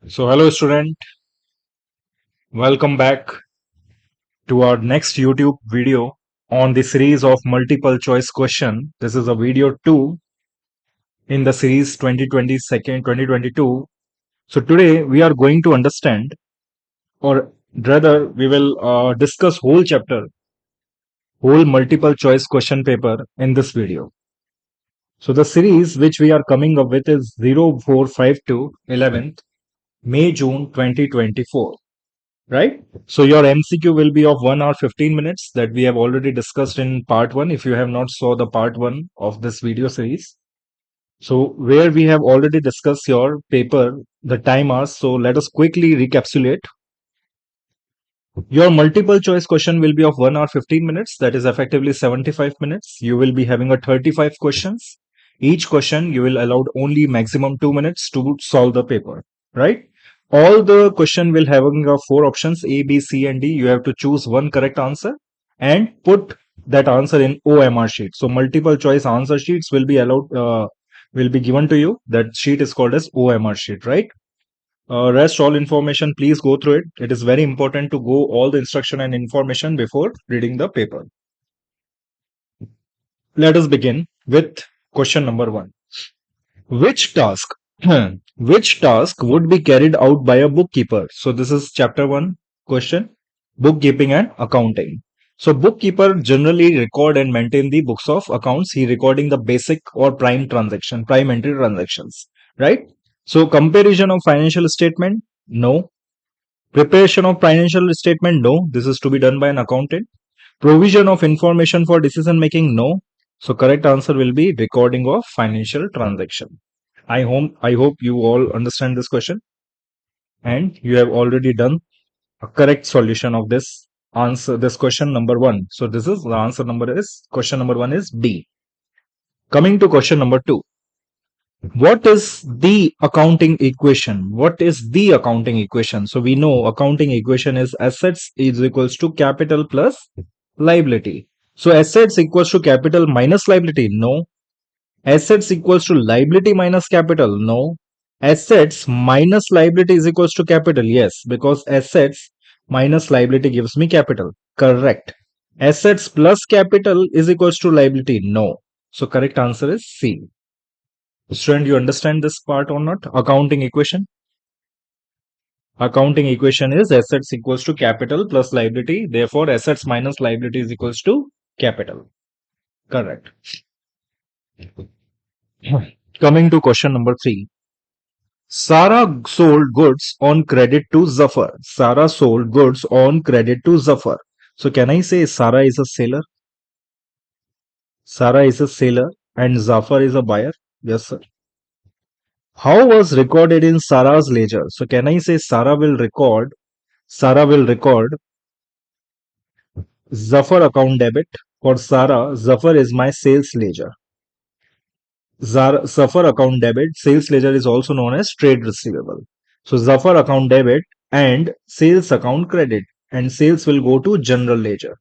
So, hello student, welcome back to our next YouTube video on the series of multiple choice question. This is a video 2 in the series 2022. So, today we are going to understand, or rather, we will discuss whole chapter, whole multiple choice question paper in this video. So, the series which we are coming up with is 0452 11th May June 2024. Right? So your MCQ will be of 1 hour 15 minutes that we have already discussed in part 1 if you have not saw the part 1 of this video series. So where we have already discussed your paper, the time hours. So let us quickly recapitulate. Your multiple choice question will be of 1 hour 15 minutes, that is effectively 75 minutes. You will be having a 35 questions. Each question you will allowed only maximum 2 minutes to solve the paper, right? All the question will having four options A, B, C and D. You have to choose one correct answer and put that answer in OMR sheet. So multiple choice answer sheets will be allowed, will be given to you. That sheet is called as OMR sheet, right? Rest all information, please go through it. It is very important to go all the instruction and information before reading the paper. Let us begin with question number 1. Which task which task would be carried out by a bookkeeper? So this is chapter 1 question, bookkeeping and accounting. So bookkeeper generally record and maintain the books of accounts. He recording the basic or prime entry transactions, right? So comparison of financial statement, no. Preparation of financial statement, no. This is to be done by an accountant. Provision of information for decision making, no. So correct answer will be recording of financial transaction. I hope you all understand this question and you have already done a correct solution of this answer, this question number 1. So this is the answer number is question number 1 is B. Coming to question number 2. What is the accounting equation? What is the accounting equation? So we know accounting equation is assets is equals to capital plus liability. So assets equals to capital minus liability? No. Assets equals to liability minus capital? No. Assets minus liability is equals to capital? Yes, because assets minus liability gives me capital. Correct. Assets plus capital is equals to liability? No. So correct answer is C. Student, you understand this part or not? Accounting equation. Accounting equation is assets equals to capital plus liability. Therefore, assets minus liability is equals to capital. Correct. Coming to question number 3. Sarah sold goods on credit to Zafar. Sarah sold goods on credit to Zafar. So can I say Sarah is a seller? Sarah is a seller and Zafar is a buyer? Yes, sir. How was recorded in Sarah's ledger? So can I say Sarah will record Zafar account debit. For Sarah, Zafar is my sales ledger. Zafar account debit, sales ledger is also known as trade receivable. So Zafar account debit and sales account credit, and sales will go to general ledger.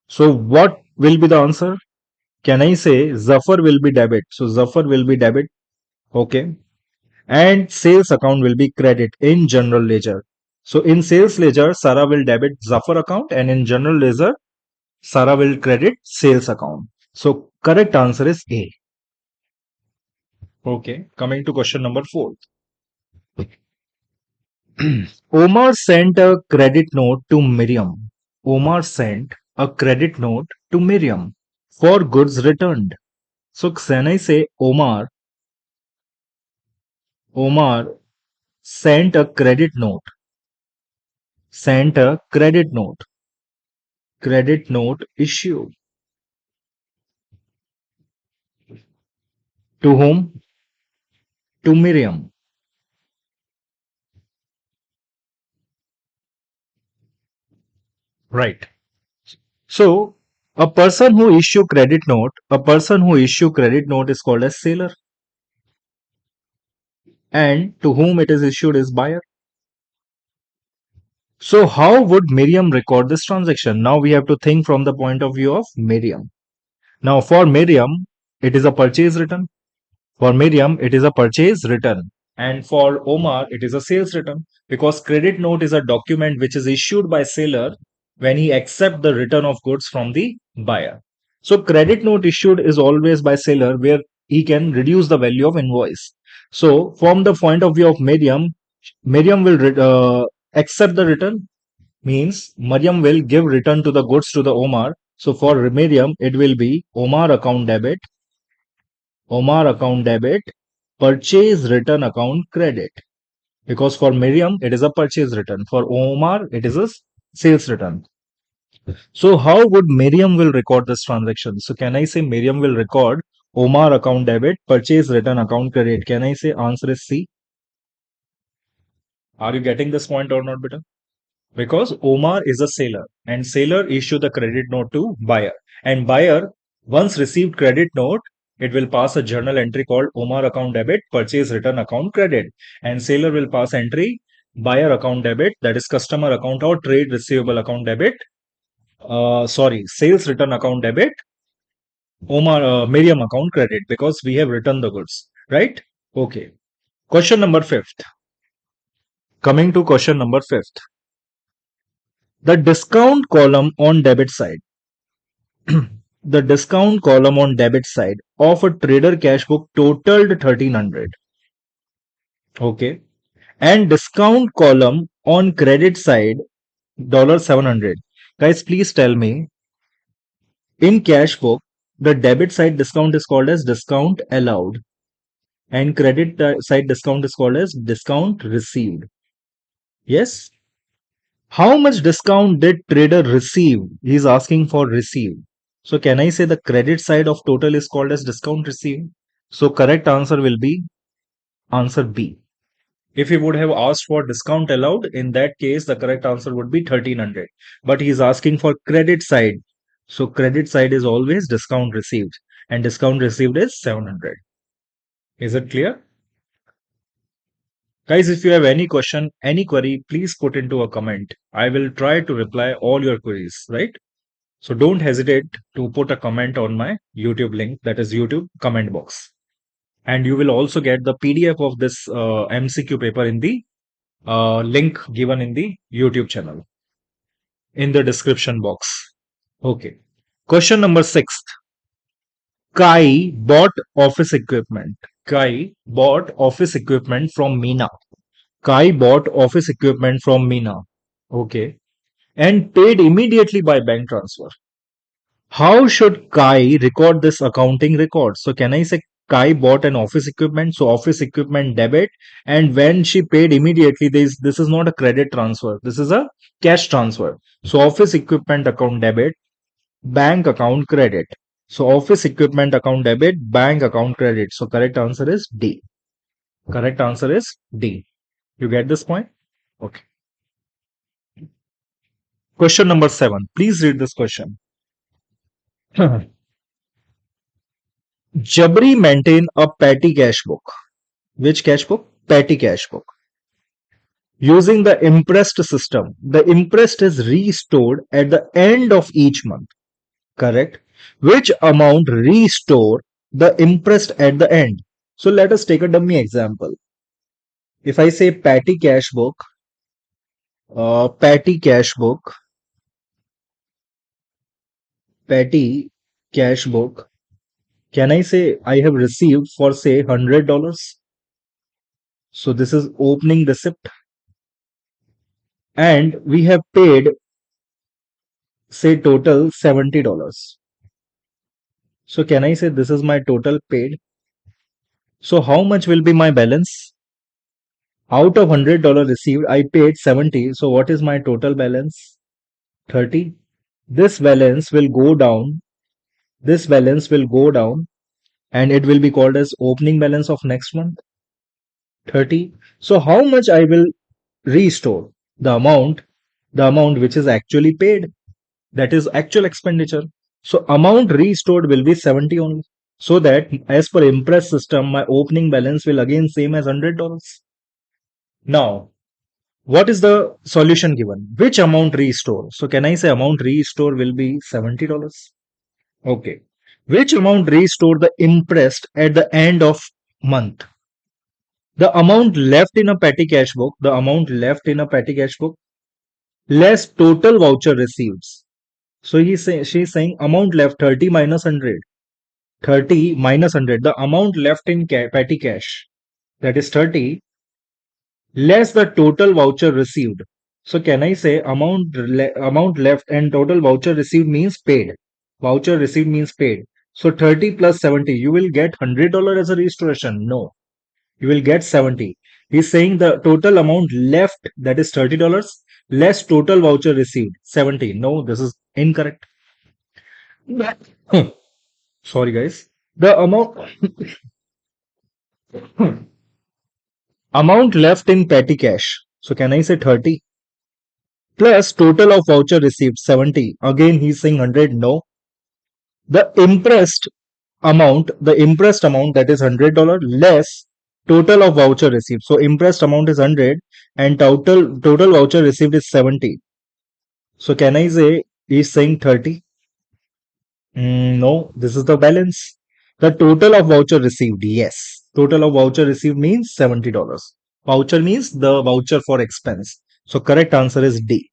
So what will be the answer? Can I say Zafar will be debit? So Zafar will be debit. Okay. And sales account will be credit in general ledger. So in sales ledger, Sarah will debit Zafar account, and in general ledger, Sarah will credit sales account. So correct answer is A. Okay, coming to question number 4. Omar sent a credit note to Miriam. Omar sent a credit note to Miriam for goods returned. So can I say Omar sent a credit note, credit note issued to whom? To Miriam. Right. So a person who issue credit note is called as seller, and to whom it is issued is buyer. So how would Miriam record this transaction? Now we have to think from the point of view of Miriam. Now for Miriam, it is a purchase return. For Miriam, it is a purchase return. And for Omar, it is a sales return because credit note is a document which is issued by seller when he accept the return of goods from the buyer. So credit note issued is always by seller where he can reduce the value of invoice. So from the point of view of Miriam, Miriam will accept the return, means Mariam will give return to the goods to the Omar. So for Miriam, it will be Omar account debit, purchase return account credit. Because for Miriam, it is a purchase return. For Omar, it is a sales return. So how would Miriam will record this transaction? So can I say Miriam will record Omar account debit, purchase return account credit? Can I say answer is C? Are you getting this point or not, beta? Because Omar is a seller and seller issue the credit note to buyer, and buyer once received credit note, it will pass a journal entry called Omar account debit, purchase return account credit, and seller will pass entry buyer account debit, that is customer account or trade receivable account debit, sales return account debit, Miriam account credit, because we have returned the goods, right? Okay. Question number fifth. Coming to question number fifth. The discount column on debit side. The discount column on debit side of a trader cash book totaled 1300. Okay. And discount column on credit side $700. Guys, please tell me, in cash book, the debit side discount is called as discount allowed and credit side discount is called as discount received. Yes? How much discount did trader receive? He is asking for receive. So can I say the credit side of total is called as discount received? So correct answer will be answer B. If he would have asked for discount allowed, in that case the correct answer would be 1300. But he is asking for credit side. So credit side is always discount received and discount received is 700. Is it clear? Guys, if you have any question, any query, please put into a comment. I will try to reply all your queries, right? So don't hesitate to put a comment on my YouTube link, that is YouTube comment box. And you will also get the PDF of this MCQ paper in the link given in the YouTube channel in the description box. Okay. Question number 6. Kai bought office equipment. Kai bought office equipment from Meena. Kai bought office equipment from Meena. Okay. And paid immediately by bank transfer. How should Kai record this accounting record? So can I say Kai bought an office equipment, so office equipment debit, and when she paid immediately, this is not a credit transfer. This is a cash transfer. So office equipment account debit, bank account credit. So office equipment account debit, bank account credit. So correct answer is D. Correct answer is D. You get this point? Okay. Question number 7. Please read this question. Jabri maintain a petty cash book. Which cash book? Petty cash book. Using the impressed system. The impressed is restored at the end of each month. Correct. Which amount restore the impressed at the end? So let us take a dummy example. If I say petty cash book, petty cash book, petty cash book, can I say I have received for say $100? So this is opening receipt and we have paid say total $70. So can I say this is my total paid? So how much will be my balance? Out of $100 received, I paid 70. So what is my total balance? 30. This balance will go down. This balance will go down and it will be called as opening balance of next month. 30. So how much I will restore? The amount which is actually paid. That is actual expenditure. So amount restored will be 70 only. So that as per Impress system, my opening balance will again same as $100. Now, what is the solution given? Which amount restore? So can I say amount restore will be $70? Okay. Which amount restore the impressed at the end of month? The amount left in a petty cash book, the amount left in a petty cash book, less total voucher receipts. So she's saying amount left 30 minus 100. 30 minus 100. The amount left in petty cash, that is 30, less the total voucher received. So can I say amount left and total voucher received means paid. Voucher received means paid. So 30 plus 70, you will get $100 as a restoration. No, you will get 70. He's saying the total amount left, that is $30, less total voucher received 70. No, this is incorrect. Sorry guys. The amount left in petty cash. So can I say 30 plus total of voucher received 70? Again he's saying 100. No. The impressed amount, that is $100, less total of voucher received. So impressed amount is 100 and total voucher received is 70. So can I say he's saying 30? No, this is the balance. The total of voucher received. Yes. Total of voucher received means $70. Voucher means the voucher for expense. So correct answer is D.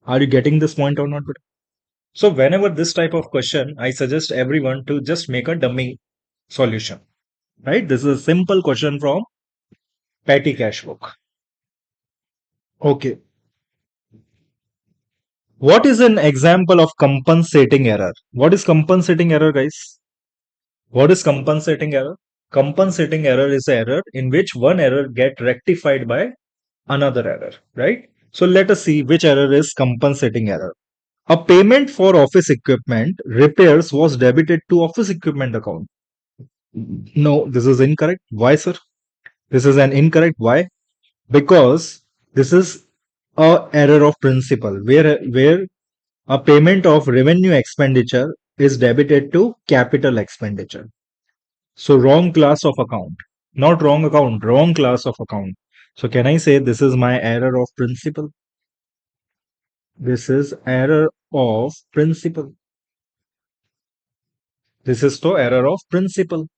Are you getting this point or not? So whenever this type of question, I suggest everyone to just make a dummy solution. Right? This is a simple question from petty cash book. Okay. What is an example of compensating error? What is compensating error, guys? What is compensating error? Compensating error is error in which one error get rectified by another error, right? So let us see which error is compensating error. A payment for office equipment repairs was debited to office equipment account. No, this is incorrect. Why, sir? This is an incorrect. Why? Because this is a error of principle where a payment of revenue expenditure is debited to capital expenditure. So wrong class of account, not wrong account, wrong class of account. So can I say this is my error of principle? This is error of principle. This is the error of principle.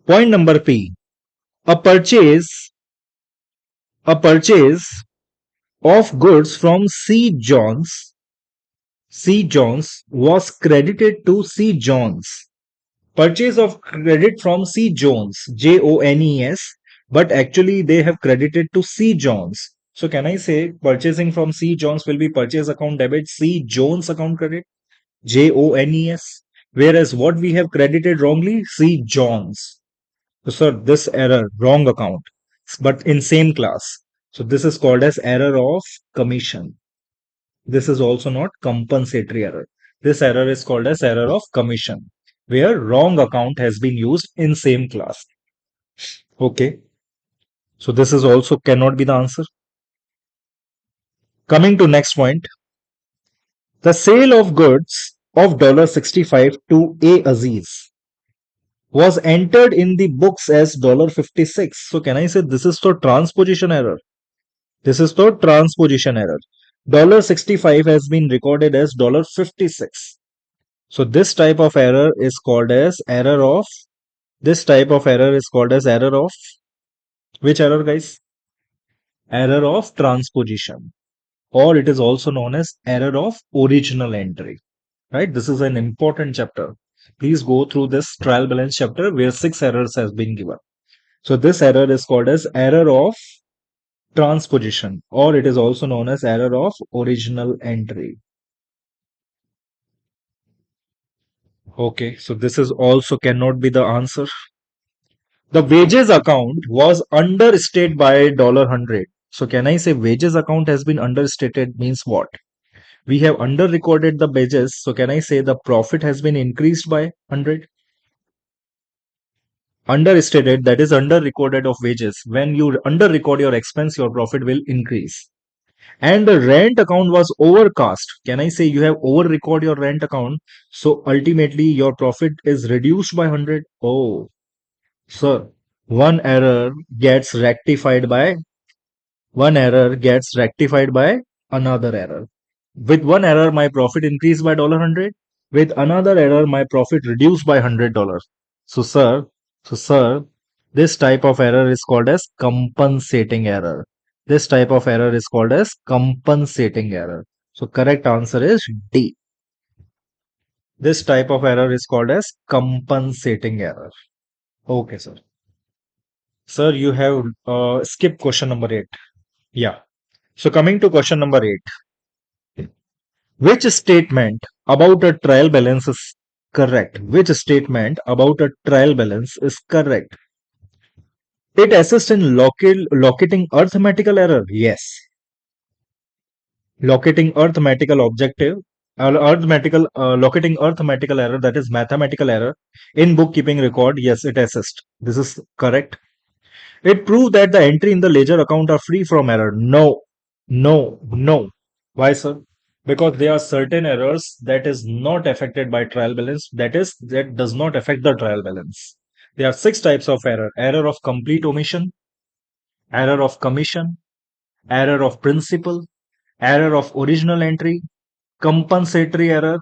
Point number P. A purchase of goods from C. John's was credited to C. John's. Purchase of credit from C. Jones, Jones, but actually they have credited to C. Jones. So can I say purchasing from C. Jones will be purchase account debit, C. Jones account credit, Jones. Whereas what we have credited wrongly, C. Jones. So sir, this error, wrong account, but in same class. So this is called as error of commission. This is also not compensatory error. This error is called as error of commission, where wrong account has been used in same class. Okay. So this is also cannot be the answer. Coming to next point. The sale of goods of $65 to A. Aziz was entered in the books as $56. So can I say this is the transposition error? This is the transposition error. $65 has been recorded as $56. So this type of error is called as error of which error, guys? Error of transposition, or it is also known as error of original entry. Right? This is an important chapter. Please go through this trial balance chapter where 6 errors has been given. So this error is called as error of transposition, or it is also known as error of original entry. Okay, so this is also cannot be the answer. The wages account was understated by $100. So can I say wages account has been understated means what? We have under recorded the wages. So can I say the profit has been increased by 100? Understated, that is under recorded of wages. When you under record your expense, your profit will increase. And the rent account was overcast. Can I say you have over record your rent account? So ultimately your profit is reduced by 100. Oh, sir, one error gets rectified by another error. With one error, my profit increased by $100. With another error, my profit reduced by $100. So sir, This type of error is called as compensating error. This type of error is called as compensating error. So correct answer is D. This type of error is called as compensating error. Okay, sir. Sir, you have skipped question number 8. Yeah. So coming to question number 8. Which statement about a trial balance is correct? Which statement about a trial balance is correct? It assists in locating arithmetical error. Yes. Locating arithmetical objective, locating arithmetical error, that is mathematical error in bookkeeping record. Yes, it assists. This is correct. It proved that the entry in the ledger account are free from error. No, no, no. Why, sir? Because there are certain errors that is not affected by trial balance. That is, that does not affect the trial balance. There are 6 types of error: error of complete omission, error of commission, error of principal, error of original entry, compensatory error,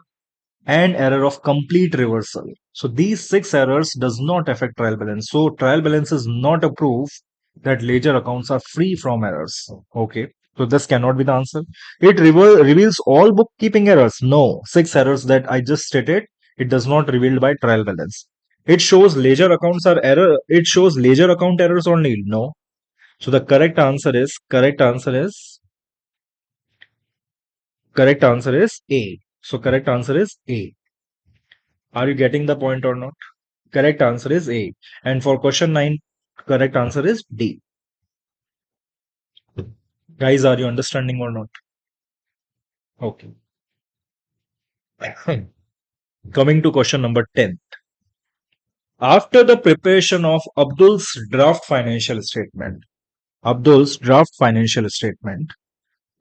and error of complete reversal. So these 6 errors does not affect trial balance. So trial balance is not a proof that ledger accounts are free from errors. Okay. So this cannot be the answer. It reveals all bookkeeping errors. No, 6 errors that I just stated, it does not revealed by trial balance. It shows ledger accounts are error. It shows ledger account errors only. No. So the correct answer is A. So correct answer is A. Are you getting the point or not? Correct answer is A. And for question 9, correct answer is D. Guys, are you understanding or not? Okay. Coming to question number 10. After the preparation of Abdul's draft financial statement,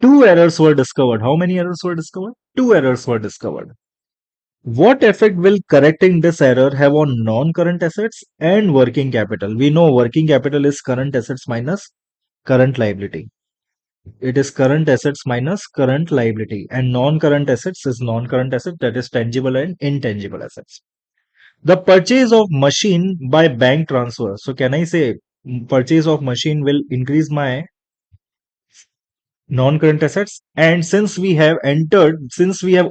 2 errors were discovered. How many errors were discovered? 2 errors were discovered. What effect will correcting this error have on non-current assets and working capital? We know working capital is current assets minus current liability. It is current assets minus current liability, and non-current assets is non-current asset, that is tangible and intangible assets. The purchase of machine by bank transfer. So can I say purchase of machine will increase my non-current assets? And since we have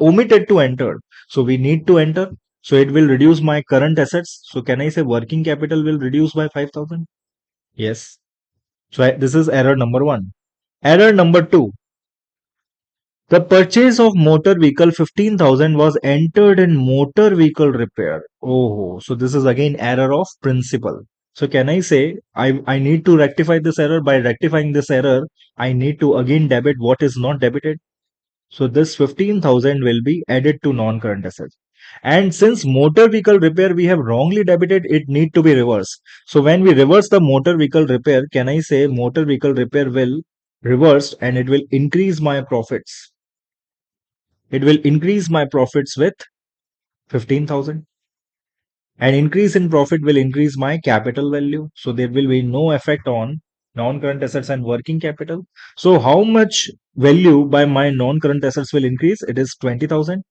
omitted to enter, so we need to enter. So it will reduce my current assets. So can I say working capital will reduce by 5,000? Yes. So this is error number 1. Error number 2. The purchase of motor vehicle 15,000 was entered in motor vehicle repair. Oh, so this is again error of principle. So can I say I need to rectify this error? By rectifying this error, I need to again debit what is not debited. So this 15,000 will be added to non-current assets. And since motor vehicle repair we have wrongly debited, it need to be reversed. So when we reverse the motor vehicle repair, can I say motor vehicle repair will reversed and it will increase my profits. It will increase my profits with 15,000. An increase in profit will increase my capital value. So there will be no effect on non-current assets and working capital. So how much value by my non-current assets will increase? It is 20,000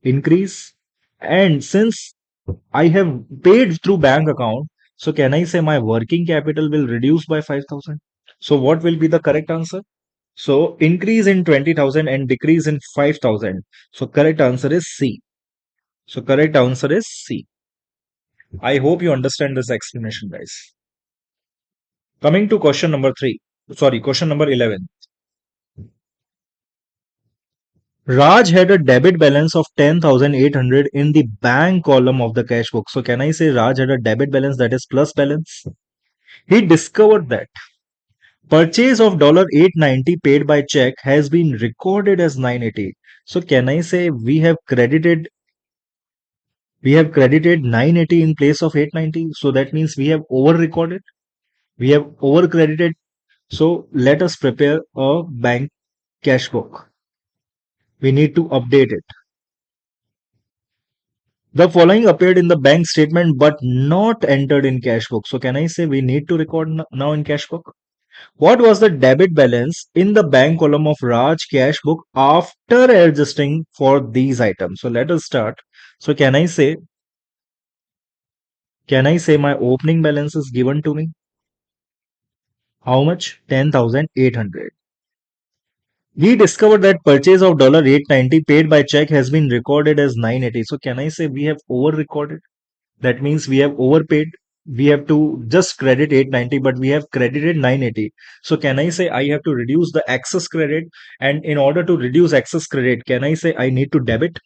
increase. And since I have paid through bank account, so can I say my working capital will reduce by 5,000? So what will be the correct answer? So increase in 20,000 and decrease in 5,000. So correct answer is C. So correct answer is C. I hope you understand this explanation, guys. Coming to question number 3. Sorry, question number 11. Raj had a debit balance of 10,800 in the bank column of the cash book. So can I say Raj had a debit balance, that is plus balance? He discovered that purchase of $890 paid by check has been recorded as 980. So can I say we have credited 980 in place of 890? So that means we have over recorded. We have over credited. So let us prepare a bank cash book. We need to update it. The following appeared in the bank statement but not entered in cash book. So can I say we need to record now in cash book? What was the debit balance in the bank column of Raj cash book after adjusting for these items? So let us start. So can I say Can I say my opening balance is given to me? How much? 10,800. We discovered that purchase of $890 paid by check has been recorded as 980. So can I say we have over recorded? That means we have overpaid. We have to just credit 890, but we have credited 980. So can I say I have to reduce the excess credit? And in order to reduce excess credit, can I say I need to debit?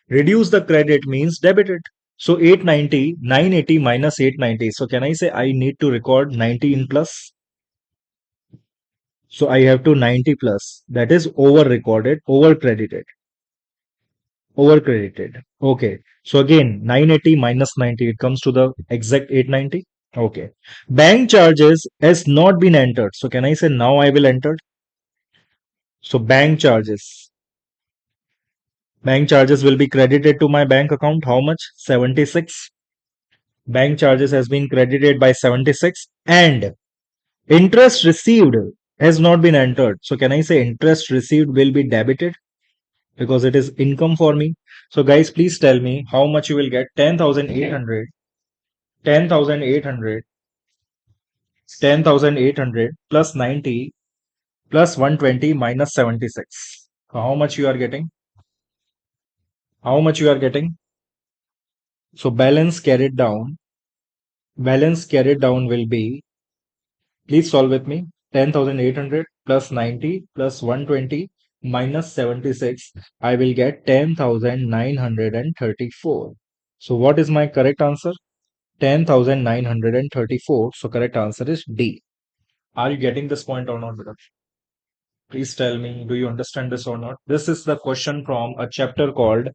Reduce the credit means debit it. So 890, 980 minus 890. So can I say I need to record 90 in plus? So I have to 90 plus. That is over recorded, over credited, over credited. Okay. So again, 980 minus 90, it comes to the exact 890. Okay. Bank charges has not been entered. So can I say now I will enter? So bank charges. Bank charges will be credited to my bank account. How much? 76. Bank charges has been credited by 76 and interest received has not been entered. So can I say interest received will be debited because it is income for me. So guys, please tell me how much you will get. 10,800, 10,800, 10,800 plus 90 plus 120 minus 76. So how much you are getting? How much you are getting? So balance carried down will be, please solve with me. 10,800 plus 90 plus 120 minus 76. I will get 10,934. So what is my correct answer? 10,934. So correct answer is D. Are you getting this point or not, Beta? Please tell me, do you understand this or not? This is the question from a chapter called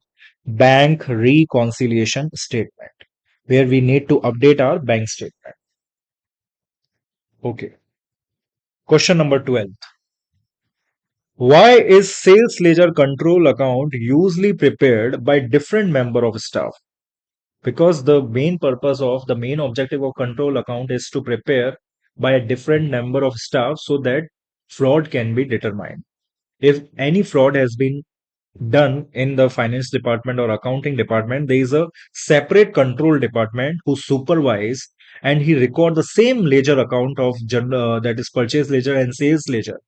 Bank Reconciliation Statement, where we need to update our bank statement. Okay. Question number 12. Why is sales ledger control account usually prepared by different member of staff? Because the main objective of control account is to prepare by a different number of staff so that fraud can be determined. If any fraud has been done in the finance department or accounting department, there is a separate control department who supervise and he record the same ledger account of that is purchase ledger and sales ledger,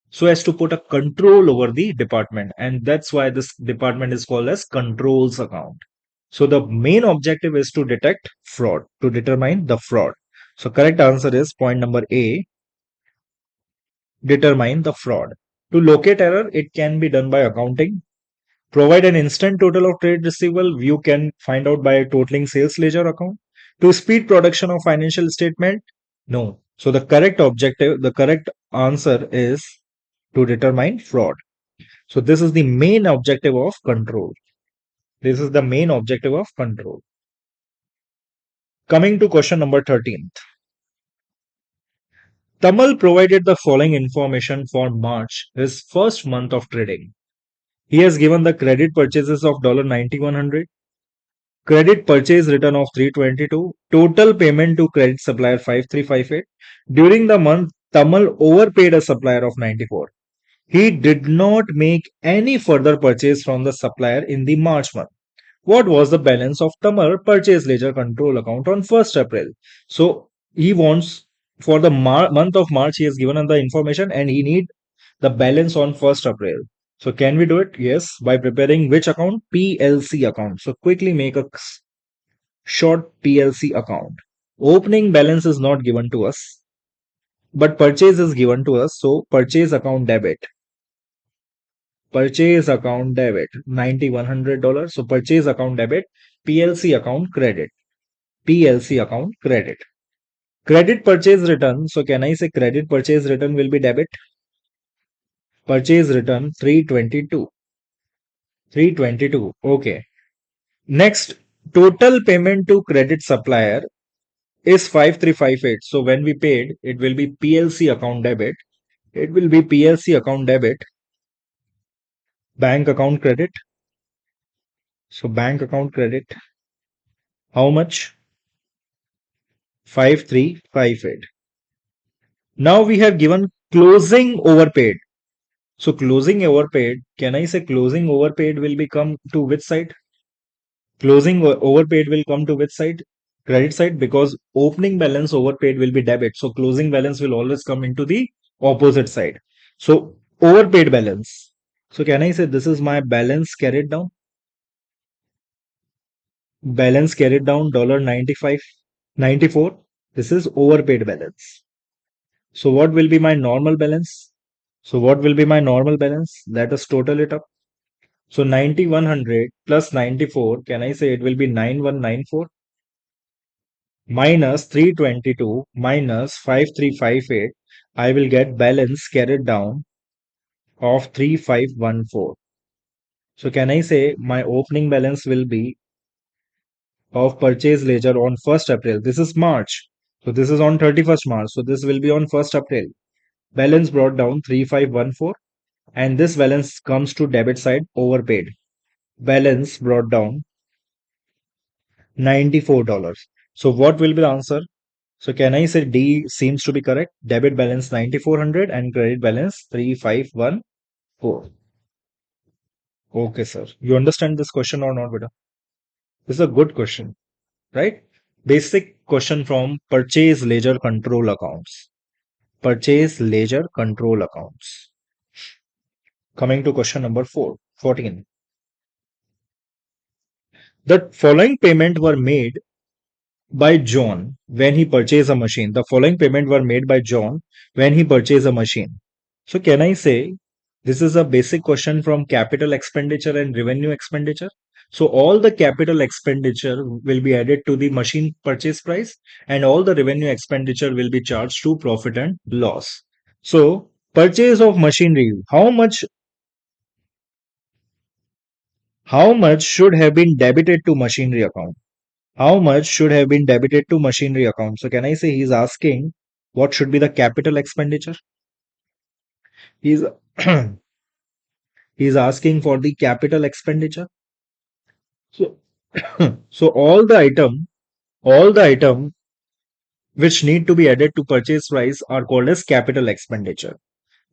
so as to put a control over the department, and that's why this department is called as controls account. So the main objective is to detect fraud, to determine the fraud. So correct answer is point number A, determine the fraud. To locate error, it can be done by accounting. Provide an instant total of trade receivable, you can find out by totaling sales ledger account. To speed production of financial statement, no. So the correct answer is to determine fraud. So this is the main objective of control. This is the main objective of control. Coming to question number 13. Tamal provided the following information for March, his first month of trading. He has given the credit purchases of $9,100, credit purchase return of 322, total payment to credit supplier 5358. During the month, Tamal overpaid a supplier of 94. He did not make any further purchase from the supplier in the March month. What was the balance of Tamar purchase ledger control account on 1st April? So he wants for the month of March, he has given us the information and he need the balance on 1st April. So can we do it? Yes, by preparing which account? PLC account. So quickly make a short PLC account. Opening balance is not given to us, but purchase is given to us. So purchase account debit. Purchase account debit $9,100. So purchase account debit, PLC account credit. PLC account credit. Credit purchase return. So can I say credit purchase return will be debit? Purchase return 322. 322. Okay. Next, total payment to credit supplier is 5358. So when we paid, it will be PLC account debit. It will be PLC account debit, bank account credit. So bank account credit. How much? 5358. Now we have given closing overpaid. So closing overpaid, can I say closing overpaid will become to which side? Closing overpaid will come to which side? credit side because opening balance overpaid will be debit. So closing balance will always come into the opposite side. So overpaid balance. So can I say this is my balance carried down? Balance carried down $95.94. This is overpaid balance. So what will be my normal balance? So what will be my normal balance? Let us total it up. So 9100 plus 94, can I say it will be 9194 minus 322 minus 5358. I will get balance carried down of 3514. So can I say my opening balance will be of purchase ledger on 1st April. This is March. So this is on 31st March. So this will be on 1st April. Balance brought down 3514 and this balance comes to debit side overpaid. Balance brought down $94. So what will be the answer? So can I say D seems to be correct? Debit balance 9400 and credit balance 3514. Okay, sir. You understand this question or not, beta? This is a good question, right? Basic question from purchase ledger control accounts. Purchase ledger control accounts. Coming to question number 14. The following payment were made by John when he purchased a machine. The following payment were made by John when he purchased a machine. So can I say this is a basic question from capital expenditure and revenue expenditure? So all the capital expenditure will be added to the machine purchase price and all the revenue expenditure will be charged to profit and loss. So purchase of machinery, how much should have been debited to machinery account? How much should have been debited to machinery account? So can I say he's asking what should be the capital expenditure? He's he's asking for the capital expenditure. So so all the item which need to be added to purchase price are called as capital expenditure.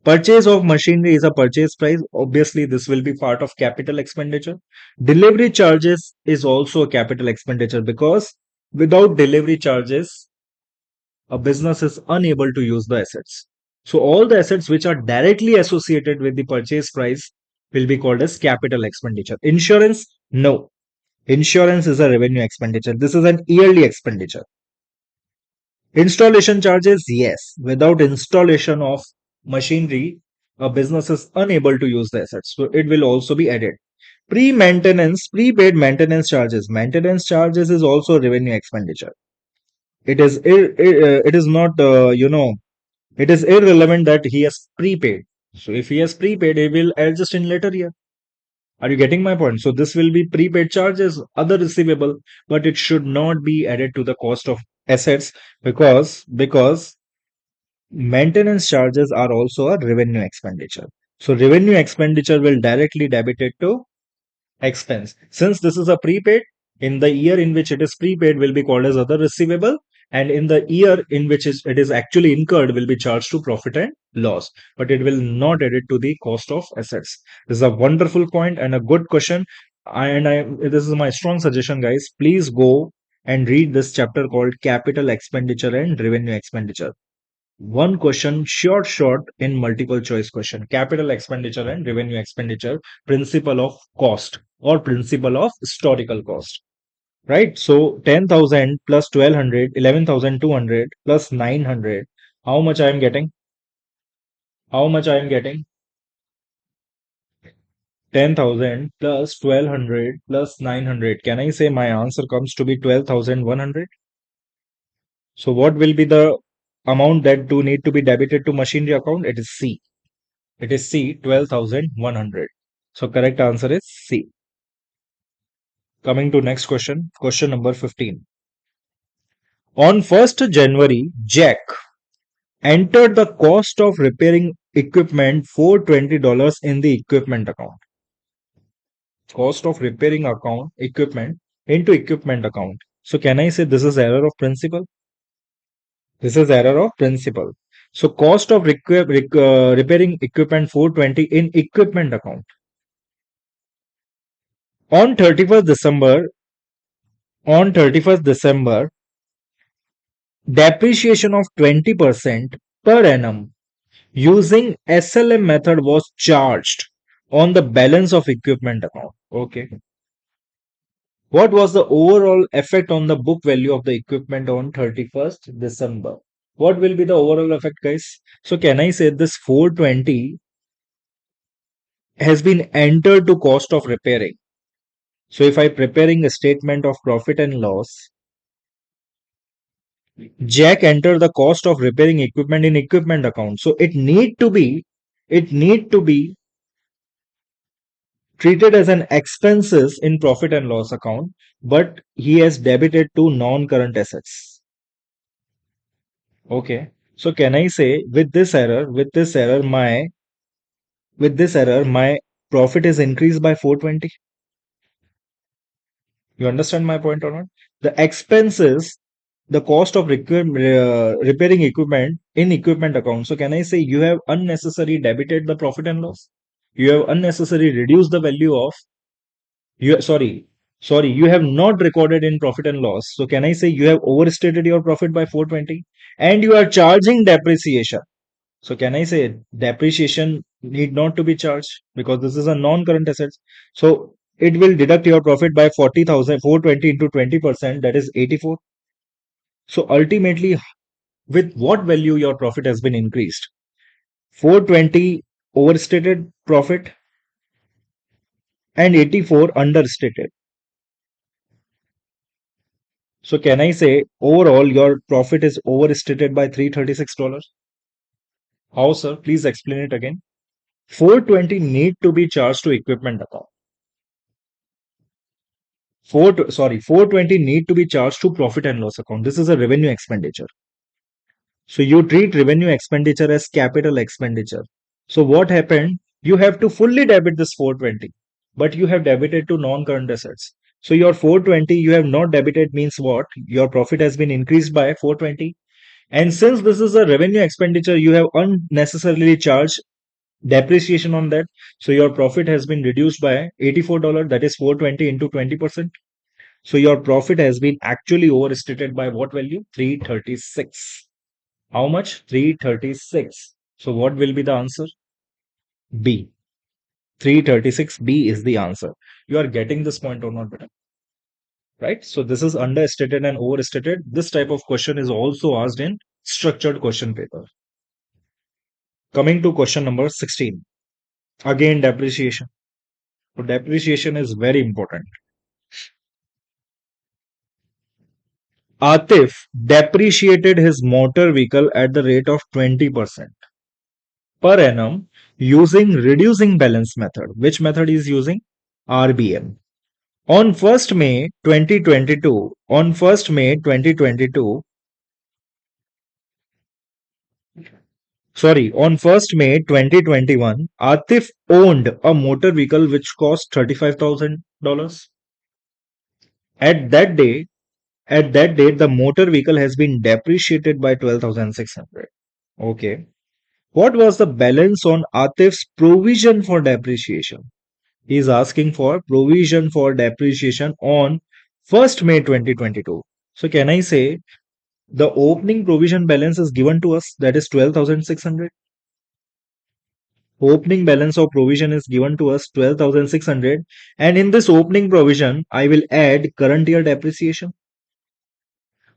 Purchase of machinery is a purchase price. Obviously, this will be part of capital expenditure. Delivery charges is also a capital expenditure because without delivery charges, a business is unable to use the assets. So all the assets which are directly associated with the purchase price will be called as capital expenditure. Insurance, no. Insurance is a revenue expenditure. This is an yearly expenditure. Installation charges, yes. Without installation of machinery, a business is unable to use the assets. So it will also be added. Pre-maintenance, prepaid maintenance charges. Maintenance charges is also revenue expenditure. It is not it is irrelevant that he has prepaid. So if he has prepaid, he will adjust in later year. Are you getting my point? So this will be prepaid charges, other receivable, but it should not be added to the cost of assets because maintenance charges are also a revenue expenditure. So revenue expenditure will directly debit it to expense. Since this is a prepaid, in the year in which it is prepaid will be called as other receivable, and in the year in which it is actually incurred will be charged to profit and loss, but it will not add it to the cost of assets. This is a wonderful point and a good question. This is my strong suggestion, guys. Please go and read this chapter called Capital Expenditure and Revenue Expenditure. One question, short in multiple choice question. Capital expenditure and revenue expenditure, principle of cost or principle of historical cost. Right? So 10,000 plus 1200, 11,200 plus 900. How much I am getting? How much I am getting? 10,000 plus 1200 plus 900. Can I say my answer comes to be 12,100? So what will be the amount that do need to be debited to machinery account? It is C. It is C, 12,100. So correct answer is C. Coming to next question, question number 15. On 1st January, Jack entered the cost of repairing equipment for $20 in the equipment account. Cost of repairing account equipment into equipment account. So can I say this is error of principle? This is error of principle. So cost of repairing equipment 420 in equipment account. On 31st December, depreciation of 20% per annum using SLM method was charged on the balance of equipment account. Okay. What was the overall effect on the book value of the equipment on 31st December? What will be the overall effect, guys? So can I say this 420 has been entered to cost of repairing. So if I preparing a statement of profit and loss, Jack enter the cost of repairing equipment in equipment account. So it need to be treated as an expenses in profit and loss account, but he has debited to non-current assets. Okay. So can I say with this error, my profit is increased by 420? You understand my point or not? The expenses, the cost of repairing equipment in equipment account. So can I say you have unnecessarily debited the profit and loss? You have unnecessarily reduced the value of you you have not recorded in profit and loss. So can I say you have overstated your profit by 420 and you are charging depreciation? So can I say depreciation need not to be charged because this is a non-current asset. So it will deduct your profit by 40,000, 420 into 20%, that is 84. So ultimately, with what value your profit has been increased? 420 overstated profit and 84 understated. So can I say overall your profit is overstated by $336? How, sir? Please explain it again. 420 need to be charged to equipment account. 420 need to be charged to profit and loss account. This is a revenue expenditure. So you treat revenue expenditure as capital expenditure. So what happened? You have to fully debit this 420, but you have debited to non-current assets. So your 420 you have not debited means what? Your profit has been increased by 420. And since this is a revenue expenditure, you have unnecessarily charged depreciation on that. So your profit has been reduced by $84. That is 420 into 20%. So your profit has been actually overstated by what value? 336. How much? 336. So what will be the answer? B. 336B is the answer. You are getting this point or not, better? Right? So this is understated and overstated. This type of question is also asked in structured question paper. Coming to question number 16. Again, depreciation. So depreciation is very important. Atif depreciated his motor vehicle at the rate of 20% per annum using reducing balance method. Which method is using? RBM. On 1st May 2022, on 1st May 2022, on 1st May 2021, Atif owned a motor vehicle which cost $35,000. At that day, At that date, the motor vehicle has been depreciated by 12,600. Okay. What was the balance on Atif's provision for depreciation? He is asking for provision for depreciation on 1st May 2022. So can I say the opening provision balance is given to us, that is 12,600? Opening balance of provision is given to us 12,600, and in this opening provision I will add current year depreciation.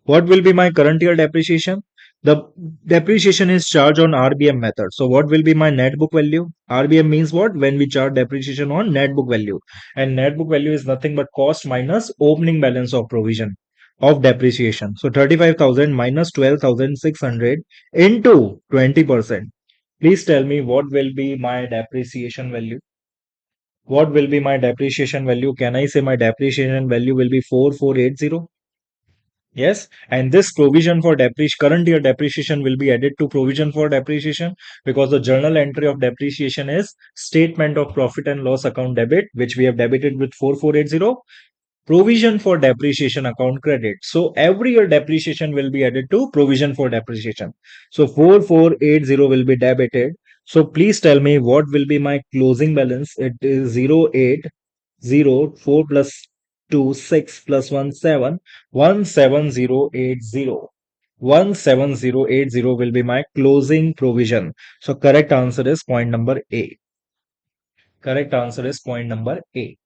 What will be my current year depreciation? The depreciation is charged on RBM method. So what will be my net book value? RBM means what? When we charge depreciation on net book value. And net book value is nothing but cost minus opening balance of provision of depreciation. So 35,000 minus 12,600 into 20%. Please tell me what will be my depreciation value? What will be my depreciation value? Can I say my depreciation value will be 4480? Yes, and this provision for current year depreciation will be added to provision for depreciation because the journal entry of depreciation is statement of profit and loss account debit, which we have debited with 4480, provision for depreciation account credit. So every year depreciation will be added to provision for depreciation. So 4480 will be debited. So please tell me what will be my closing balance. It is 0804 plus 2 6 plus 1 7 17080. 17080 will be my closing provision. So correct answer is point number A. Correct answer is point number A.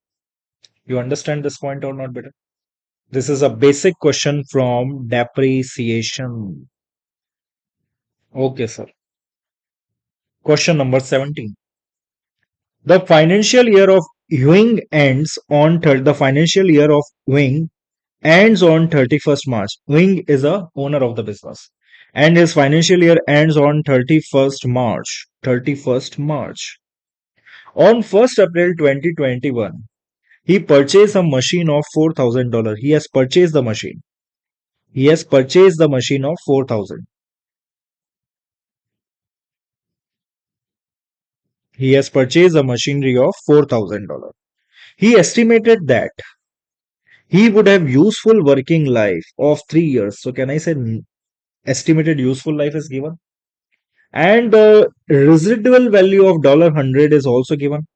You understand this point or not better? This is a basic question from depreciation. Okay, sir. Question number 17. The financial year of Ewing ends on the financial year of Ewing ends on 31st March. Ewing is a owner of the business, and his financial year ends on 31st March. 31st March. On 1st April 2021, he purchased a machine of $4,000. He has purchased the machine. He has purchased the machine of 4,000. He has purchased a machinery of $4,000. He estimated that he would have useful working life of 3 years. So can I say estimated useful life is given? And the residual value of $100 is also given.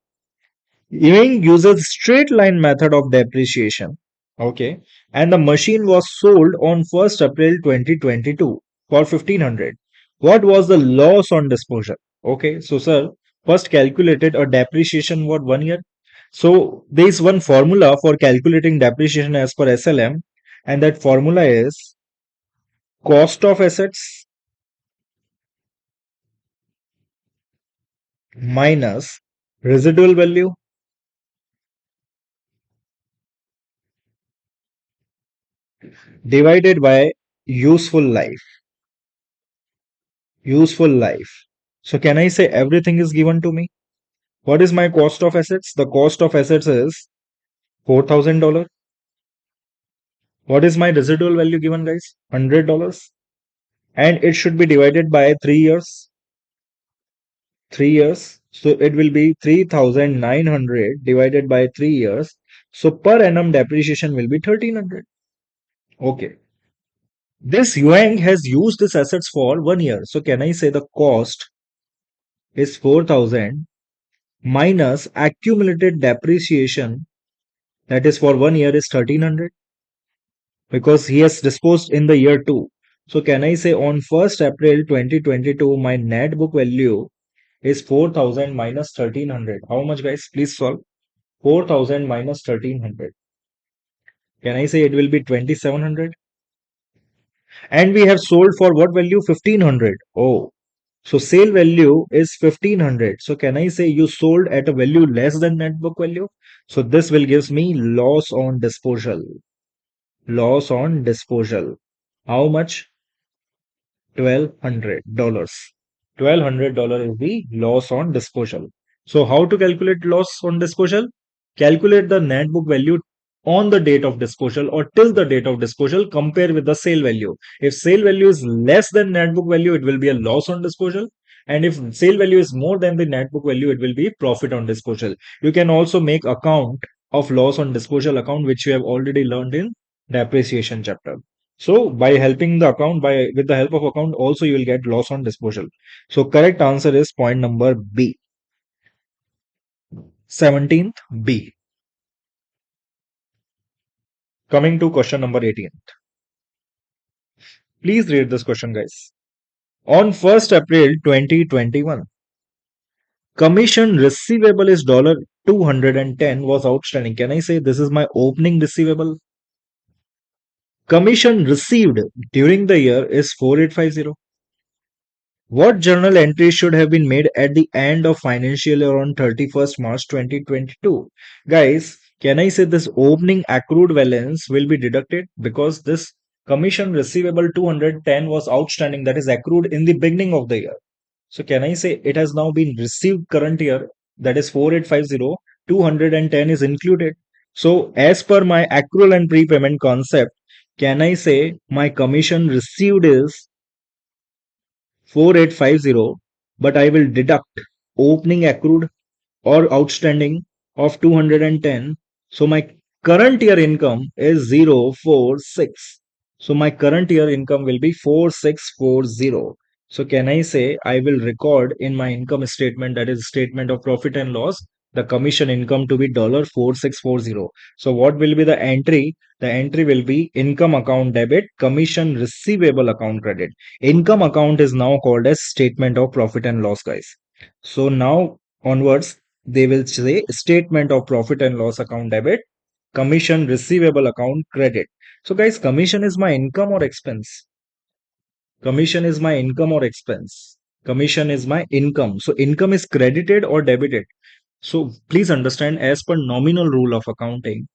Ewing uses straight line method of depreciation. Okay. And the machine was sold on 1st April 2022 for 1500. What was the loss on disposal? Okay. So, sir, first calculated a depreciation what 1 year. So, there is one formula for calculating depreciation as per SLM, and that formula is cost of assets minus residual value divided by useful life. Useful life. So can I say everything is given to me? What is my cost of assets? The cost of assets is $4,000. What is my residual value given, guys? $100. And it should be divided by 3 years. 3 years. So it will be 3,900 divided by 3 years. So per annum depreciation will be 1,300. Okay. This Yuang has used these assets for 1 year. So can I say the cost is 4,000 minus accumulated depreciation, that is for 1 year, is 1,300 because he has disposed in the year 2. So can I say on 1st April 2022 my net book value is 4,000 minus 1,300. How much, guys? Please solve. 4,000 minus 1,300. Can I say it will be 2,700? And we have sold for what value? 1,500. Oh, so sale value is 1,500. So can I say you sold at a value less than net book value? So this will gives me loss on disposal. Loss on disposal. How much? $1,200. $1,200 is the loss on disposal. So how to calculate loss on disposal? Calculate the net book value on the date of disposal or till the date of disposal, compare with the sale value. If sale value is less than net book value, it will be a loss on disposal. And if sale value is more than the net book value, it will be profit on disposal. You can also make account of loss on disposal account, which you have already learned in depreciation chapter. So by helping the account, by with the help of account, also you will get loss on disposal. So correct answer is point number B. 17th B. Coming to question number 18. Please read this question, guys. On 1st April 2021, commission receivable is $210 was outstanding. Can I say this is my opening receivable? Commission received during the year is 4850. What journal entry should have been made at the end of financial year on 31st March 2022? Guys, can I say this opening accrued balance will be deducted because this commission receivable 210 was outstanding, that is accrued in the beginning of the year. So can I say it has now been received current year, that is 4850, 210 is included. So as per my accrual and prepayment concept, can I say my commission received is 4850, but I will deduct opening accrued or outstanding of 210. So my current year income is 046. So my current year income will be 4640. So can I say I will record in my income statement, that is statement of profit and loss, the commission income to be $4640. So what will be the entry? The entry will be income account debit, commission receivable account credit. Income account is now called as statement of profit and loss, guys. So now onwards, they will say statement of profit and loss account debit, commission receivable account credit. So guys, commission is my income or expense? Commission is my income or expense? Commission is my income. So income is credited or debited? So please understand, as per nominal rule of accounting,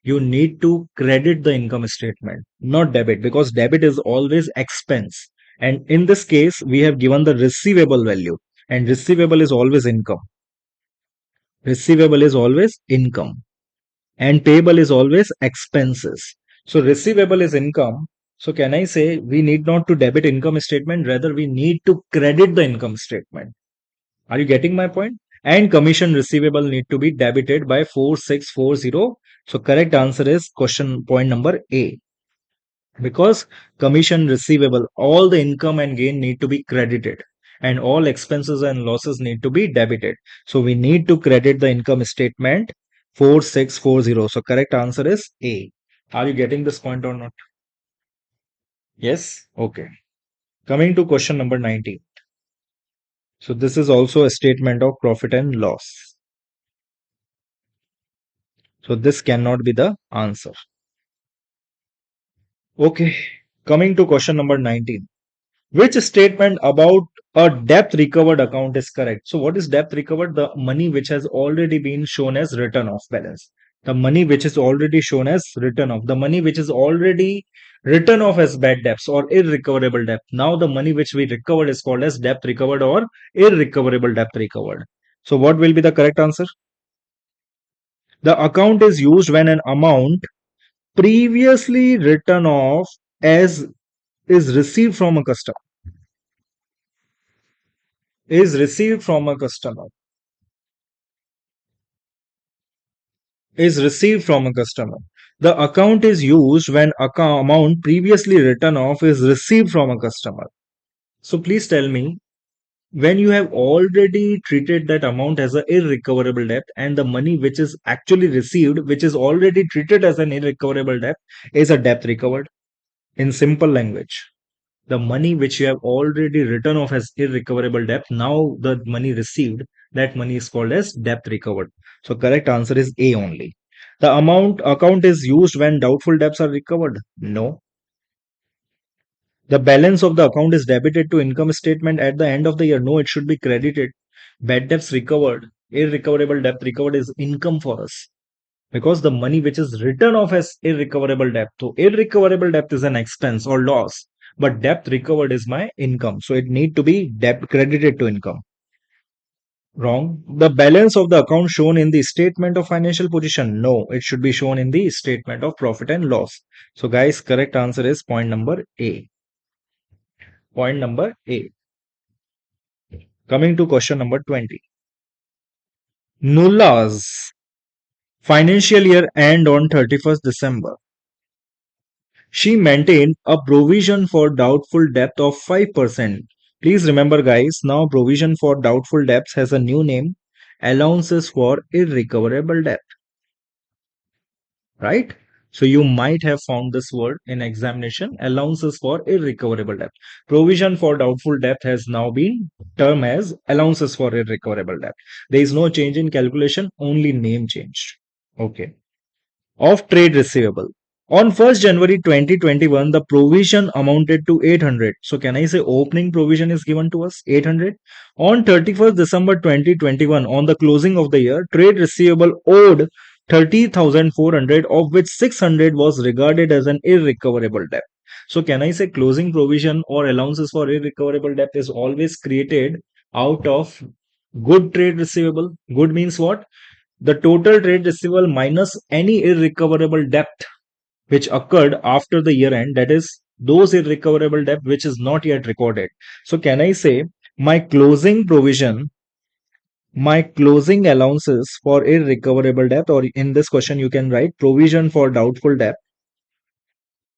you need to credit the income statement, not debit, because debit is always expense. And in this case, we have given the receivable value, and receivable is always income. Receivable is always income, and payable is always expenses. So receivable is income. So can I say we need not to debit income statement, rather we need to credit the income statement. Are you getting my point? And commission receivable need to be debited by 4640. So correct answer is question point number A. Because commission receivable, all the income and gain need to be credited and all expenses and losses need to be debited. So we need to credit the income statement 4640. So correct answer is A. Are you getting this point or not? Yes? Okay. Coming to question number 19. So this is also a statement of profit and loss. So this cannot be the answer. Okay, coming to question number 19. Which statement about a debt recovered account is correct? So what is debt recovered? The money which has already been shown as written off balance. The money which is already shown as written off. The money which is already written off as bad debts or irrecoverable debt. Now the money which we recovered is called as debt recovered or irrecoverable debt recovered. So what will be the correct answer? The account is used when an amount previously written off as is received from a customer is received from a customer is received from a customer. The account is used when amount previously written off is received from a customer. So please tell me, when you have already treated that amount as an irrecoverable debt and the money which is actually received, which is already treated as an irrecoverable debt, is a debt recovered. In simple language, the money which you have already written off as irrecoverable debt, now the money received, that money is called as debt recovered. So correct answer is A only. The amount account is used when doubtful debts are recovered. No. The balance of the account is debited to income statement at the end of the year. No, it should be credited. Bad debts recovered, irrecoverable debt recovered is income for us, because the money which is written off as irrecoverable debt. So irrecoverable debt is an expense or loss, but debt recovered is my income. So it need to be debt credited to income. Wrong. The balance of the account shown in the statement of financial position. No, it should be shown in the statement of profit and loss. So guys, correct answer is point number A. Point number A. Coming to question number 20. Nulla's financial year end on 31st December. She maintained a provision for doubtful debt of 5%. Please remember, guys, now provision for doubtful debts has a new name, allowances for irrecoverable debt, right? So you might have found this word in examination, allowances for irrecoverable debt. Provision for doubtful debt has now been termed as allowances for irrecoverable debt. There is no change in calculation, only name changed. Okay. Of trade receivable. On 1st January 2021, the provision amounted to 800. So can I say opening provision is given to us 800? On 31st December 2021, on the closing of the year, trade receivable owed 30,400, of which 600 was regarded as an irrecoverable debt. So can I say closing provision or allowances for irrecoverable debt is always created out of good trade receivable? Good means what? The total trade receivable minus any irrecoverable debt which occurred after the year end, that is those irrecoverable debt which is not yet recorded. So can I say my closing provision, my closing allowances for irrecoverable debt, or in this question you can write provision for doubtful debt,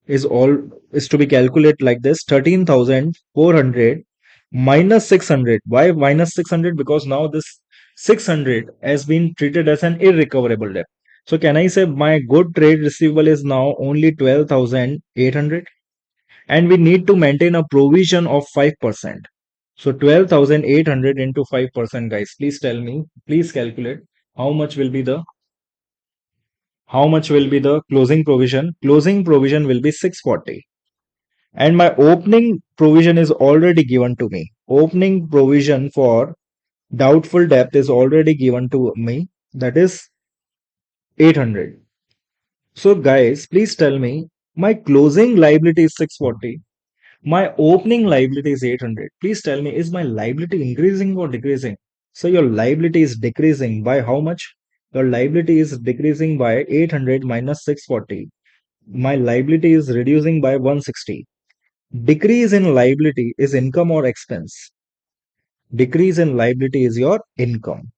is all is to be calculated like this: 13,400 minus 600. Why minus 600? Because now this 600 has been treated as an irrecoverable debt. So can I say my good trade receivable is now only 12,800, and we need to maintain a provision of 5%. So 12,800 into 5%, guys. Please tell me, please calculate how much will be the closing provision. Closing provision will be 640. And my opening provision is already given to me. Opening provision for doubtful debt is already given to me. That is 800. So guys, please tell me, my closing liability is 640. My opening liability is 800. Please tell me, is my liability increasing or decreasing? So your liability is decreasing by how much? Your liability is decreasing by 800 minus 640. My liability is reducing by 160. Decrease in liability is income or expense? Decrease in liability is your income.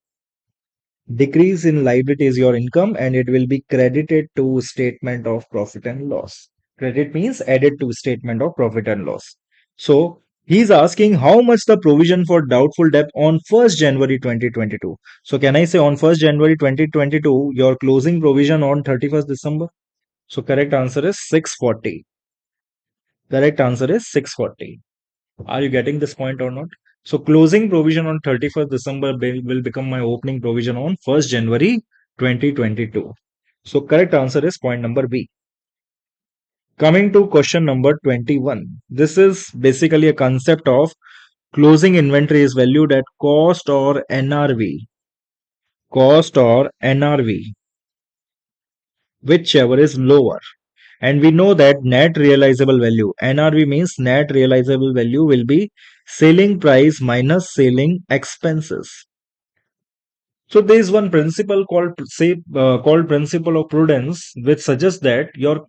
Decrease in liability is your income, and it will be credited to statement of profit and loss. Credit means added to statement of profit and loss. So he's asking how much the provision for doubtful debt on 1st January 2022. So can I say on 1st January 2022 your closing provision on 31st December? So correct answer is 640. Correct answer is 640. Are you getting this point or not? So closing provision on 31st December will become my opening provision on 1st January 2022. So correct answer is point number B. Coming to question number 21. This is basically a concept of closing inventory is valued at cost or NRV. Cost or NRV, whichever is lower. And we know that net realizable value, NRV means net realizable value, will be selling price minus selling expenses. So there is one principle called principle of prudence, which suggests that your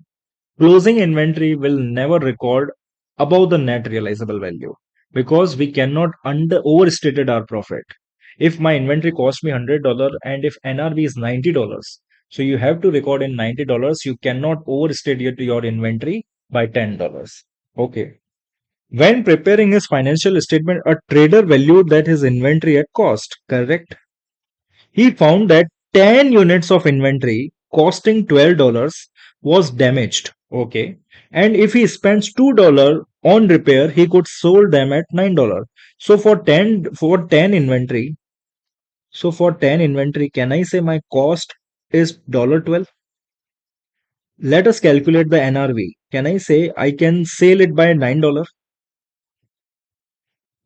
closing inventory will never record above the net realizable value, because we cannot overstated our profit. If my inventory cost me $100 and if NRV is $90, so you have to record in $90. You cannot overstate your inventory by $10. Okay. When preparing his financial statement, a trader valued that his inventory at cost. Correct. He found that 10 units of inventory costing $12 was damaged. Okay. And if he spends $2 on repair, he could sold them at $9. So for 10 inventory, can I say my cost is $12? Let us calculate the NRV. Can I say I can sell it by $9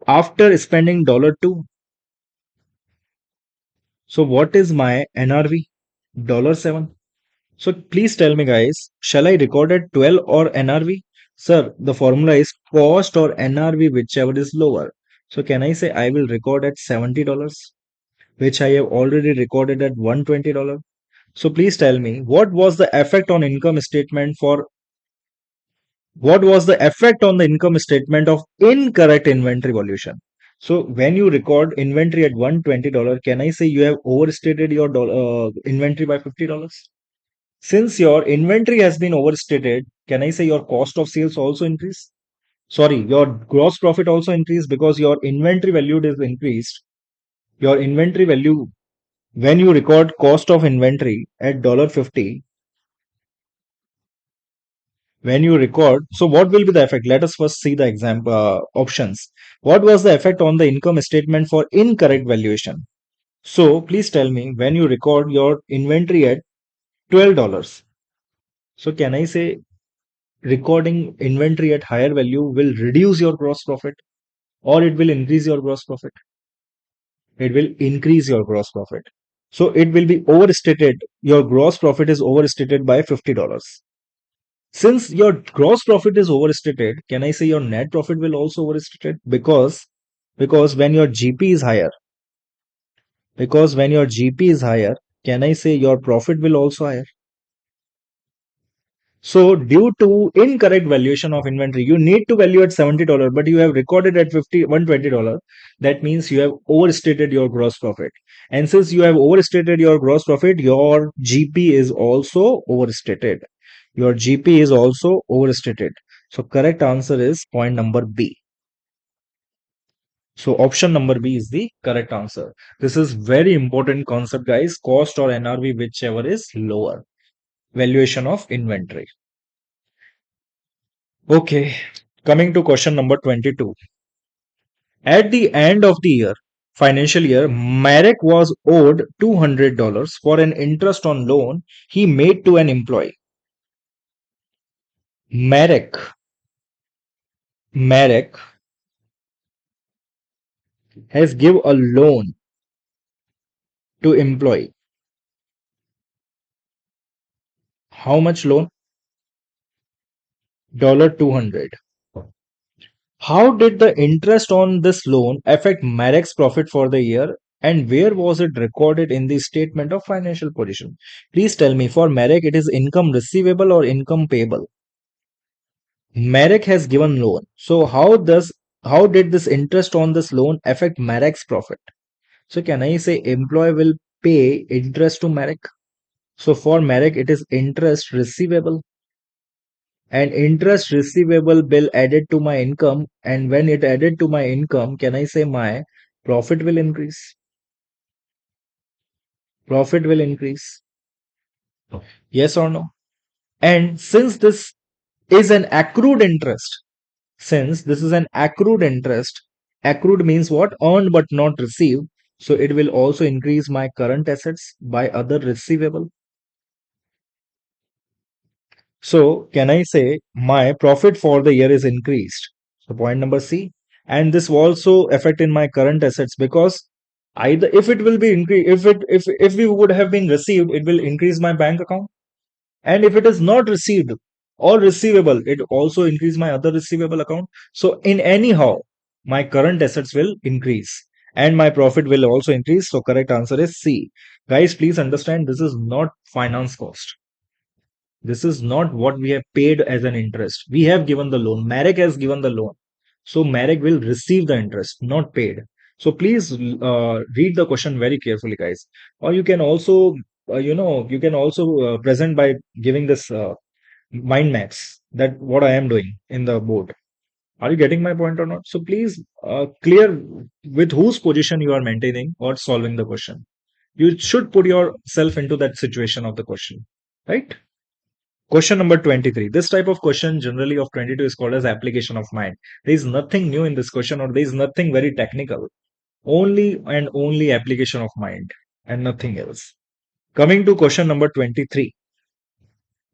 after spending $2? So what is my NRV? $7. So please tell me, guys, shall I record at 12 or NRV? Sir, the formula is cost or NRV, whichever is lower. So can I say I will record at $70, which I have already recorded at $120? So please tell me, what was the effect on the income statement of incorrect inventory valuation? So when you record inventory at $120, can I say you have overstated your inventory by $50? Since your inventory has been overstated, can I say your cost of sales also increase? Sorry, your gross profit also increased because your inventory value is increased. Your inventory value, when you record cost of inventory at $50, when you record, so what will be the effect? Let us first see the example options. What was the effect on the income statement for incorrect valuation? So please tell me, when you record your inventory at $12, so can I say recording inventory at higher value will reduce your gross profit, or it will increase your gross profit? It will increase your gross profit. So it will be overstated. Your gross profit is overstated by $50. Since your gross profit is overstated, can I say your net profit will also overstated? Because when your GP is higher, can I say your profit will also higher? So due to incorrect valuation of inventory, you need to value at $70, but you have recorded at $120. That means you have overstated your gross profit. And since you have overstated your gross profit, your GP is also overstated. Your GP is also overstated. So correct answer is point number B. So option number B is the correct answer. This is very important concept, guys. Cost or NRV, whichever is lower. Valuation of inventory. Okay, coming to question number 22. At the end of the year, financial year, Marek was owed $200 for an interest on loan he made to an employee. Marek has give a loan to employee. How much loan? $200. How did the interest on this loan affect Marek's profit for the year, and where was it recorded in the statement of financial position? Please tell me, for Marek it is income receivable or income payable? Marek has given loan. So how did this interest on this loan affect Marek's profit? So can I say employee will pay interest to Marek? So for Marek it is interest receivable, and interest receivable bill added to my income, and when it added to my income, can I say my profit will increase? Profit will increase. Yes or no? And since this is an accrued interest, since this is an accrued interest, accrued means what? Earned but not received. So it will also increase my current assets by other receivable. So can I say my profit for the year is increased? So point number C. And this will also affect in my current assets, because either if it will be increased, if we would have been received, it will increase my bank account. And if it is not received or receivable, it also increase my other receivable account. So in anyhow, my current assets will increase and my profit will also increase. So correct answer is C. Guys, please understand, this is not finance cost. This is not what we have paid as an interest. We have given the loan. Marek has given the loan. So Marek will receive the interest, not paid. So please read the question very carefully, guys. Or you can also, you can also present by giving this mind maps, that what I am doing in the board. Are you getting my point or not? So please clear with whose position you are maintaining or solving the question. You should put yourself into that situation of the question, right? Question number 23. This type of question generally of 22 is called as application of mind. There is nothing new in this question, or there is nothing very technical. Only and only application of mind and nothing else. Coming to question number 23.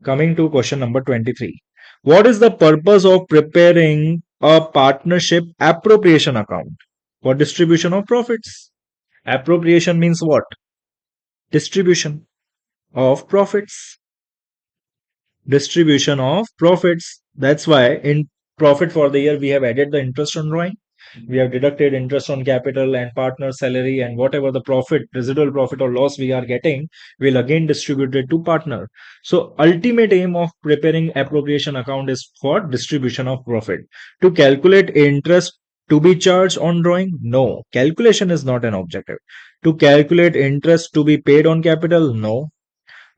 Coming to question number 23. What is the purpose of preparing a partnership appropriation account for distribution of profits? Appropriation means what? Distribution of profits. Distribution of profits. That's why in profit for the year we have added the interest on drawing. We have deducted interest on capital and partner salary, and whatever the profit, residual profit or loss we are getting, will again distribute it to partner. So ultimate aim of preparing appropriation account is for distribution of profit. To calculate interest to be charged on drawing? No. Calculation is not an objective. To calculate interest to be paid on capital? No.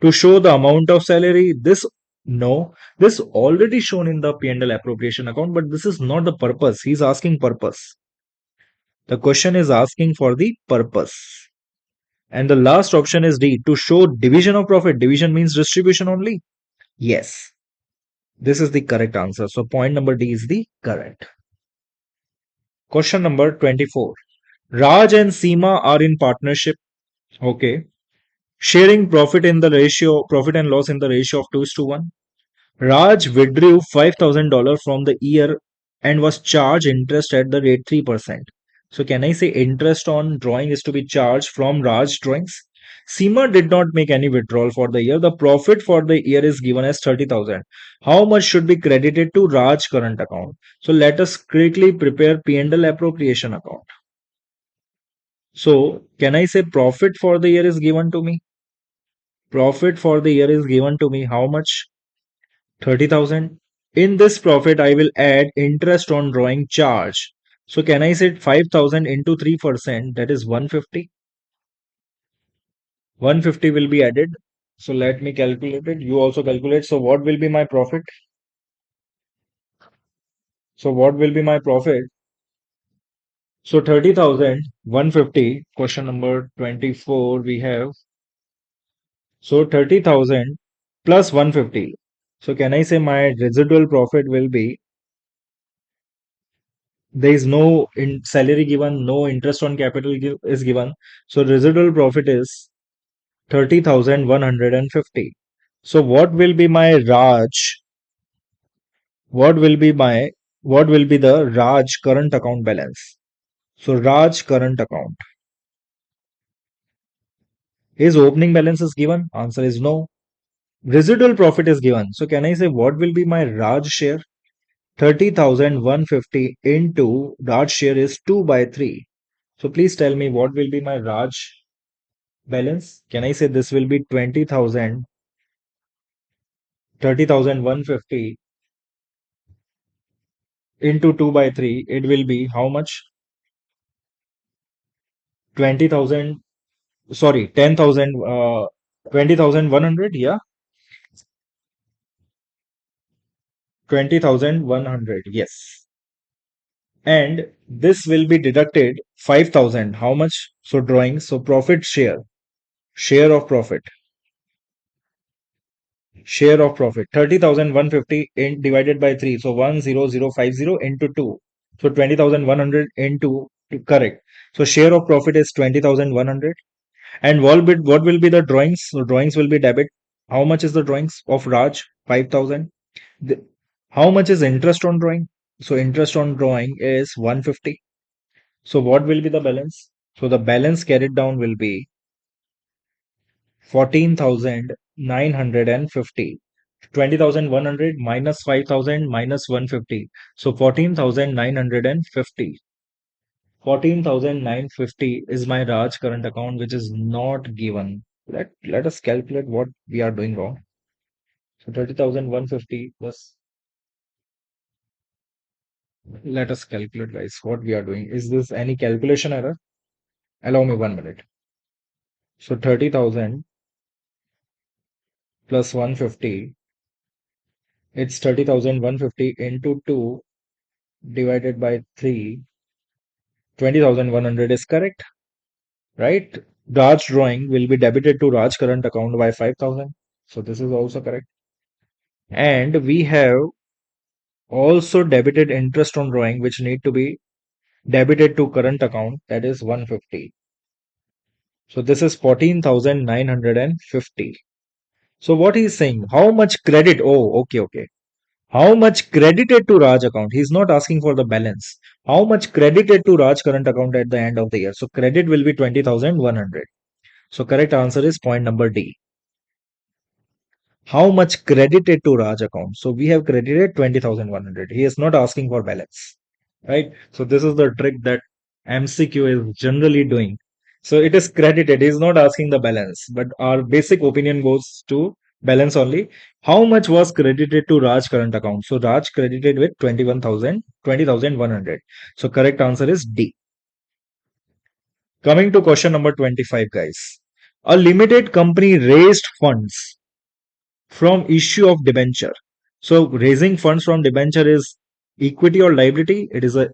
To show the amount of salary? No, this already shown in the P&L appropriation account, but this is not the purpose. He's asking purpose. The question is asking for the purpose. And the last option is D, to show division of profit. Division means distribution only. Yes, this is the correct answer. So point number D is the correct. Question number 24. Raj and Seema are in partnership. Okay. Sharing profit and loss in the ratio of 2 is to 1. Raj withdrew $5,000 from the year and was charged interest at the rate 3%. So can I say interest on drawing is to be charged from Raj drawings? Seema did not make any withdrawal for the year. The profit for the year is given as 30,000. How much should be credited to Raj current account? So let us quickly prepare P&L appropriation account. So can I say profit for the year is given to me? Profit for the year is given to me. How much? 30,000. In this profit, I will add interest on drawing charge. So can I say 5,000 into 3%, that is 150. 150 will be added. So let me calculate it. You also calculate. So what will be my profit? So what will be my profit? So 30,150, question number 24 we have. So 30,000 plus 150. So can I say my residual profit will be, there is no in salary given, no interest on capital is given. So residual profit is 30,150. So what will be my, what will be the Raj current account balance? So Raj current account. His opening balance is given. Answer is no. Residual profit is given. So can I say what will be my Raj share? 30,150 into Raj share is 2 by 3. So please tell me what will be my Raj balance? Can I say this will be 20,000, 30,150 into 2 by 3? It will be how much? 20,000, sorry, 10,000, 20,100, yeah, 20,100, yes. And this will be deducted 5,000. How much? So drawing, so profit share, share of profit, share of profit, 30,150 in divided by 3. So 10050 into 2. So 20,100 into, correct. So share of profit is 20,100. And what will be the drawings? So drawings will be debit. How much is the drawings of Raj? 5,000. The- How much is interest on drawing? So interest on drawing is 150. So what will be the balance? So the balance carried down will be 14,950. 20,100 minus 5,000 minus 150. So 14,950. 14,950 is my Raj current account, which is not given. Let us calculate what we are doing wrong. So 30,150 plus, let us calculate, guys, what we are doing. Is this any calculation error? Allow me 1 minute. So 30,000 plus 150, it's 30,150 into 2 divided by 3. 20,100 is correct, right? Raj drawing will be debited to Raj current account by 5,000. So this is also correct. And we have also debited interest on drawing, which need to be debited to current account, that is 150. So this is 14,950. So what he is saying, how much credit? Oh, okay, okay. How much credited to Raj account? He's not asking for the balance. How much credited to Raj current account at the end of the year? So credit will be 20,100. So correct answer is point number D. How much credited to Raj account? So we have credited 20,100. He is not asking for balance, right? So this is the trick that MCQ is generally doing. So it is credited. He is not asking the balance, but our basic opinion goes to balance only. How much was credited to Raj current account? So Raj credited with 21,000, 20,100. So correct answer is D. Coming to question number 25, guys. A limited company raised funds from issue of debenture. So raising funds from debenture is equity or liability? It is a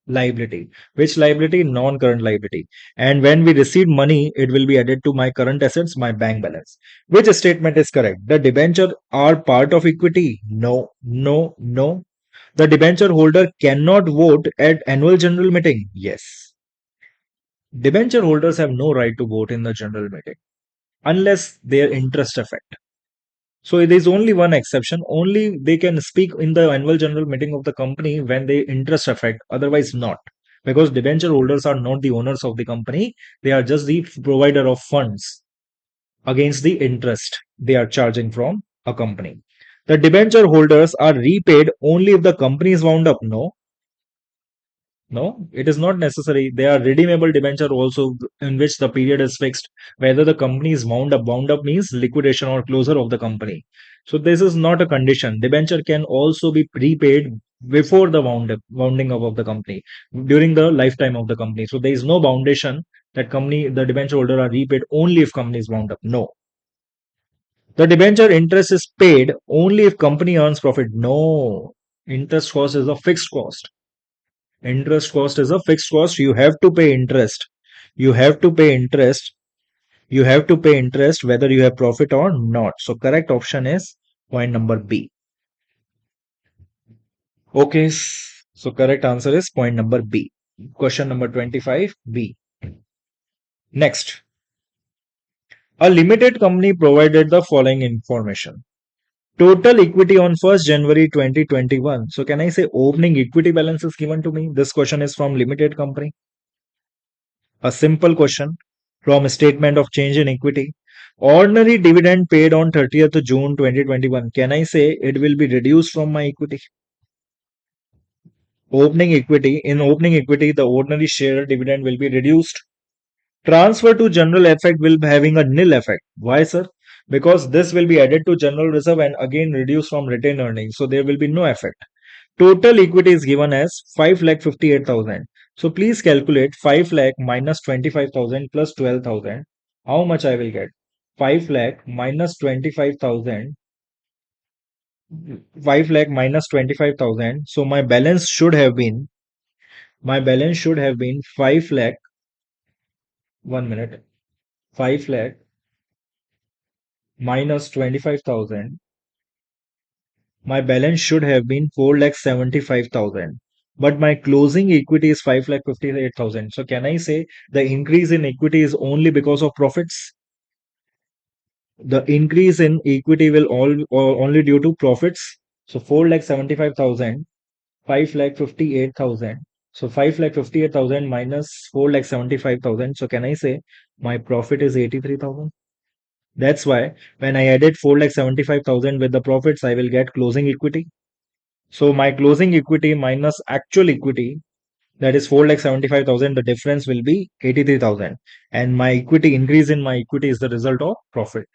liability. Which liability? Non-current liability. And when we receive money, it will be added to my current assets, my bank balance. Which statement is correct? The debenture are part of equity? No, no, no. The debenture holder cannot vote at annual general meeting? Yes. Debenture holders have no right to vote in the general meeting unless their interest affect. So there is only one exception. Only they can speak in the annual general meeting of the company when they interest affect, otherwise not. Because debenture holders are not the owners of the company. They are just the provider of funds against the interest they are charging from a company. The debenture holders are repaid only if the company is wound up. No, no, it is not necessary. They are redeemable debenture also, in which the period is fixed. Whether the company is wound up. Wound up means liquidation or closure of the company. So this is not a condition. Debenture can also be prepaid before the wounding up of the company, during the lifetime of the company. So there is no foundation that company, the debenture holder are repaid only if company is wound up. No. The debenture interest is paid only if company earns profit. No. Interest cost is a fixed cost. Interest cost is a fixed cost. You have to pay interest. You have to pay interest. You have to pay interest whether you have profit or not. So correct option is point number B. Okay, so correct answer is point number B. Question number 25, B. Next, a limited company provided the following information. Total equity on 1st January 2021. So can I say opening equity balance is given to me? This question is from limited company. A simple question from a statement of change in equity. Ordinary dividend paid on 30th June 2021. Can I say it will be reduced from my equity? Opening equity. In opening equity, the ordinary share dividend will be reduced. Transfer to general effect will be having a nil effect. Why, sir? Because this will be added to general reserve and again reduced from retained earnings. So there will be no effect. Total equity is given as 5,58,000. So please calculate 5 lakh minus 25,000 plus 12,000. How much I will get? 5 lakh minus 25,000. 5 lakh minus 25,000. So my balance should have been 5 lakh. 1 minute. 5 lakh minus 25,000. My balance should have been 4,75,000. But my closing equity is 5,58,000. So can I say the increase in equity is only because of profits? The increase in equity will all or only due to profits. So 4,75,000, 5,58,000. So 5,58,000 minus 4,75,000. So can I say my profit is 83,000? That's why when I added 4,75,000 with the profits, I will get closing equity. So my closing equity minus actual equity, that is 4,75,000, the difference will be 83,000. And my equity increase in my equity is the result of profit.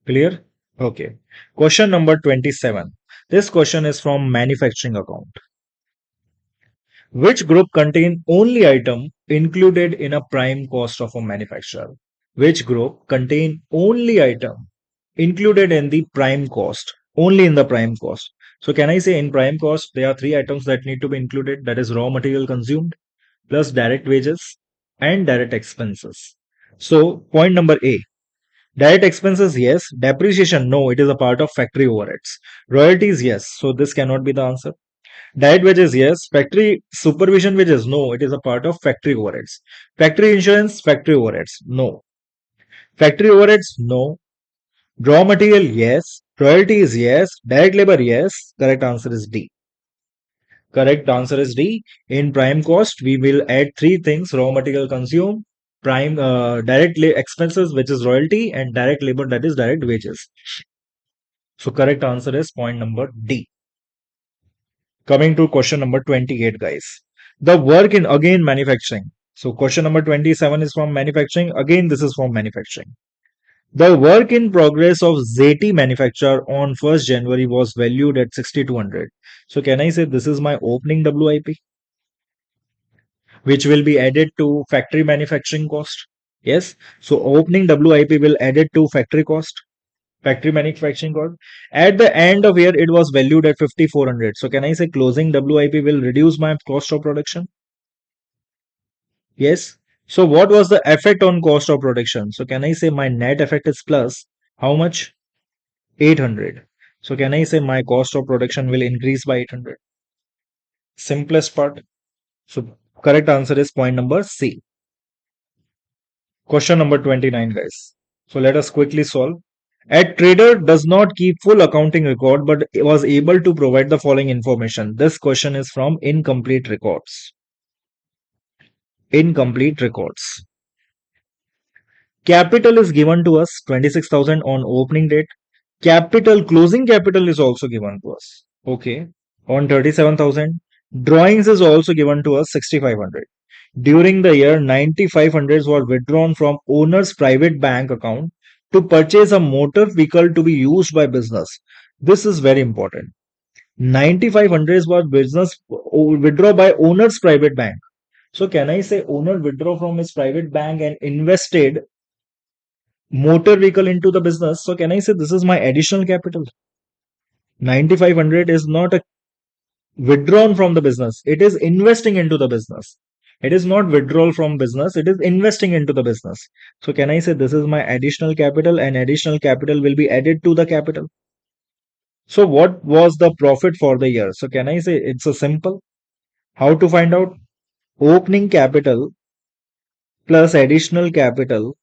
Clear? Okay. Question number 27. This question is from manufacturing account. Which group contain only item included in a prime cost of a manufacturer? Which group contain only item included in the prime cost? Only in the prime cost. So can I say in prime cost, there are three items that need to be included. That is raw material consumed, plus direct wages and direct expenses. So point number A. Direct expenses, yes. Depreciation, no. It is a part of factory overheads. Royalties, yes. So this cannot be the answer. Direct wages, yes. Factory supervision wages, no. It is a part of factory overheads. Factory insurance, factory overheads, no. Factory overheads, no. Raw material, yes. Royalties, yes. Direct labor, yes. Correct answer is D. Correct answer is D. In prime cost, we will add three things: raw material consumed, prime direct expenses, which is royalty, and direct labor, that is direct wages. So correct answer is point number D. Coming to question number 28, guys. The work in again manufacturing. So question number 27 is from manufacturing. Again, this is from manufacturing. The work in progress of ZT manufacture on 1st January was valued at 6,200. So can I say this is my opening WIP, which will be added to factory manufacturing cost? Yes. So opening WIP will added to factory cost, factory manufacturing cost. At the end of year, it was valued at 5,400. So can I say closing WIP will reduce my cost of production? Yes. So what was the effect on cost of production? So can I say my net effect is plus how much? 800. So can I say my cost of production will increase by 800? Simplest part. So correct answer is point number C. Question number 29, guys. So let us quickly solve. A trader does not keep full accounting record but was able to provide the following information. This question is from incomplete records. Incomplete records. Capital is given to us 26,000 on opening date. Capital, closing capital is also given to us. Okay. On 37,000. Drawings is also given to us 6,500. During the year, 9,500 were withdrawn from owner's private bank account to purchase a motor vehicle to be used by business. This is very important. 9,500 was business withdraw by owner's private bank. So can I say owner withdraw from his private bank and invested motor vehicle into the business? So can I say this is my additional capital? 9,500 is not a withdrawn from the business. It is investing into the business. It is not withdrawal from business. It is investing into the business. So can I say this is my additional capital and additional capital will be added to the capital? So what was the profit for the year? So can I say it's a simple? How to find out? Opening capital plus additional capital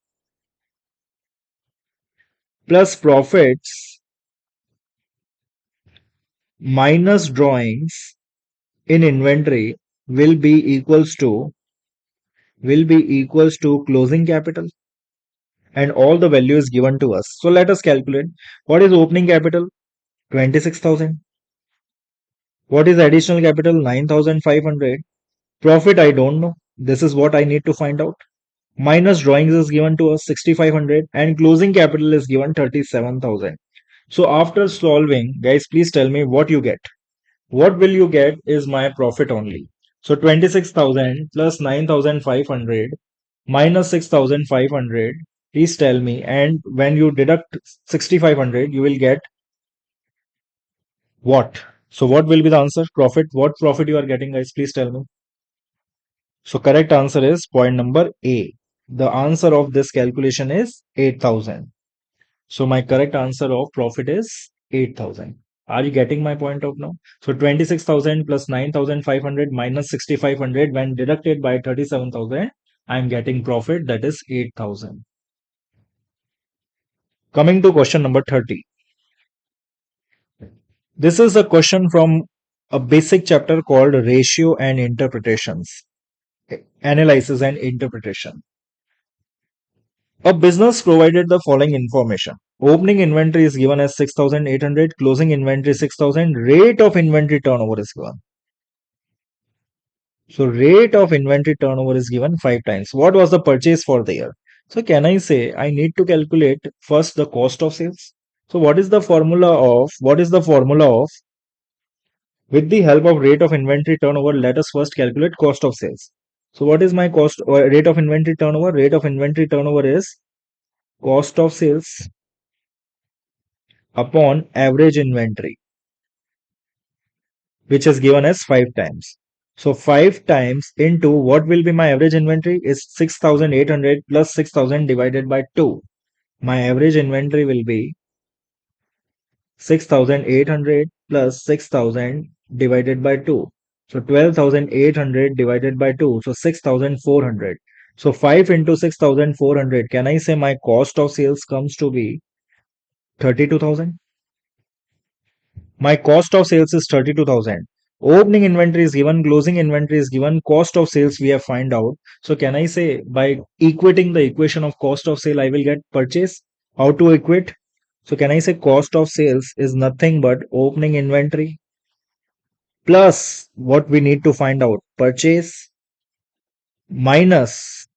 plus profits minus drawings in inventory will be equals to closing capital, and all the value is given to us. So let us calculate. What is opening capital? 26,000. What is additional capital? 9,500. Profit I don't know. This is what I need to find out. Minus drawings is given to us 6,500 and closing capital is given 37,000. So after solving, guys, please tell me what you get. What will you get is my profit only. So 26,000 plus 9,500 minus 6,500. Please tell me. And when you deduct 6,500, you will get what? So what will be the answer? Profit. What profit you are getting, guys? Please tell me. So correct answer is point number A. The answer of this calculation is 8,000. So my correct answer of profit is 8,000. Are you getting my point out now? So 26,000 plus 9,500 minus 6,500 when deducted by 37,000, I am getting profit, that is 8,000. Coming to question number 30. This is a question from a basic chapter called Ratio and Interpretations. Analysis and Interpretation. A business provided the following information. Opening inventory is given as 6,800, closing inventory 6,000, rate of inventory turnover is given. So rate of inventory turnover is given 5 times. What was the purchase for the year? So can I say I need to calculate first the cost of sales? So what is the formula of with the help of rate of inventory turnover, let us first calculate cost of sales. So what is my cost or rate of inventory turnover? Rate of inventory turnover is cost of sales upon average inventory, which is given as 5 times. So 5 times into what will be my average inventory is 6,800 plus 6,000 divided by 2. My average inventory will be 6,800 plus 6,000 divided by 2. So 12,800 divided by 2. So 6,400. So 5 into 6,400. Can I say my cost of sales comes to be 32,000? My cost of sales is 32,000. Opening inventory is given, closing inventory is given, cost of sales we have find out. So can I say by equating the equation of cost of sale, I will get purchase? How to equate? So can I say cost of sales is nothing but opening inventory plus what we need to find out, purchase minus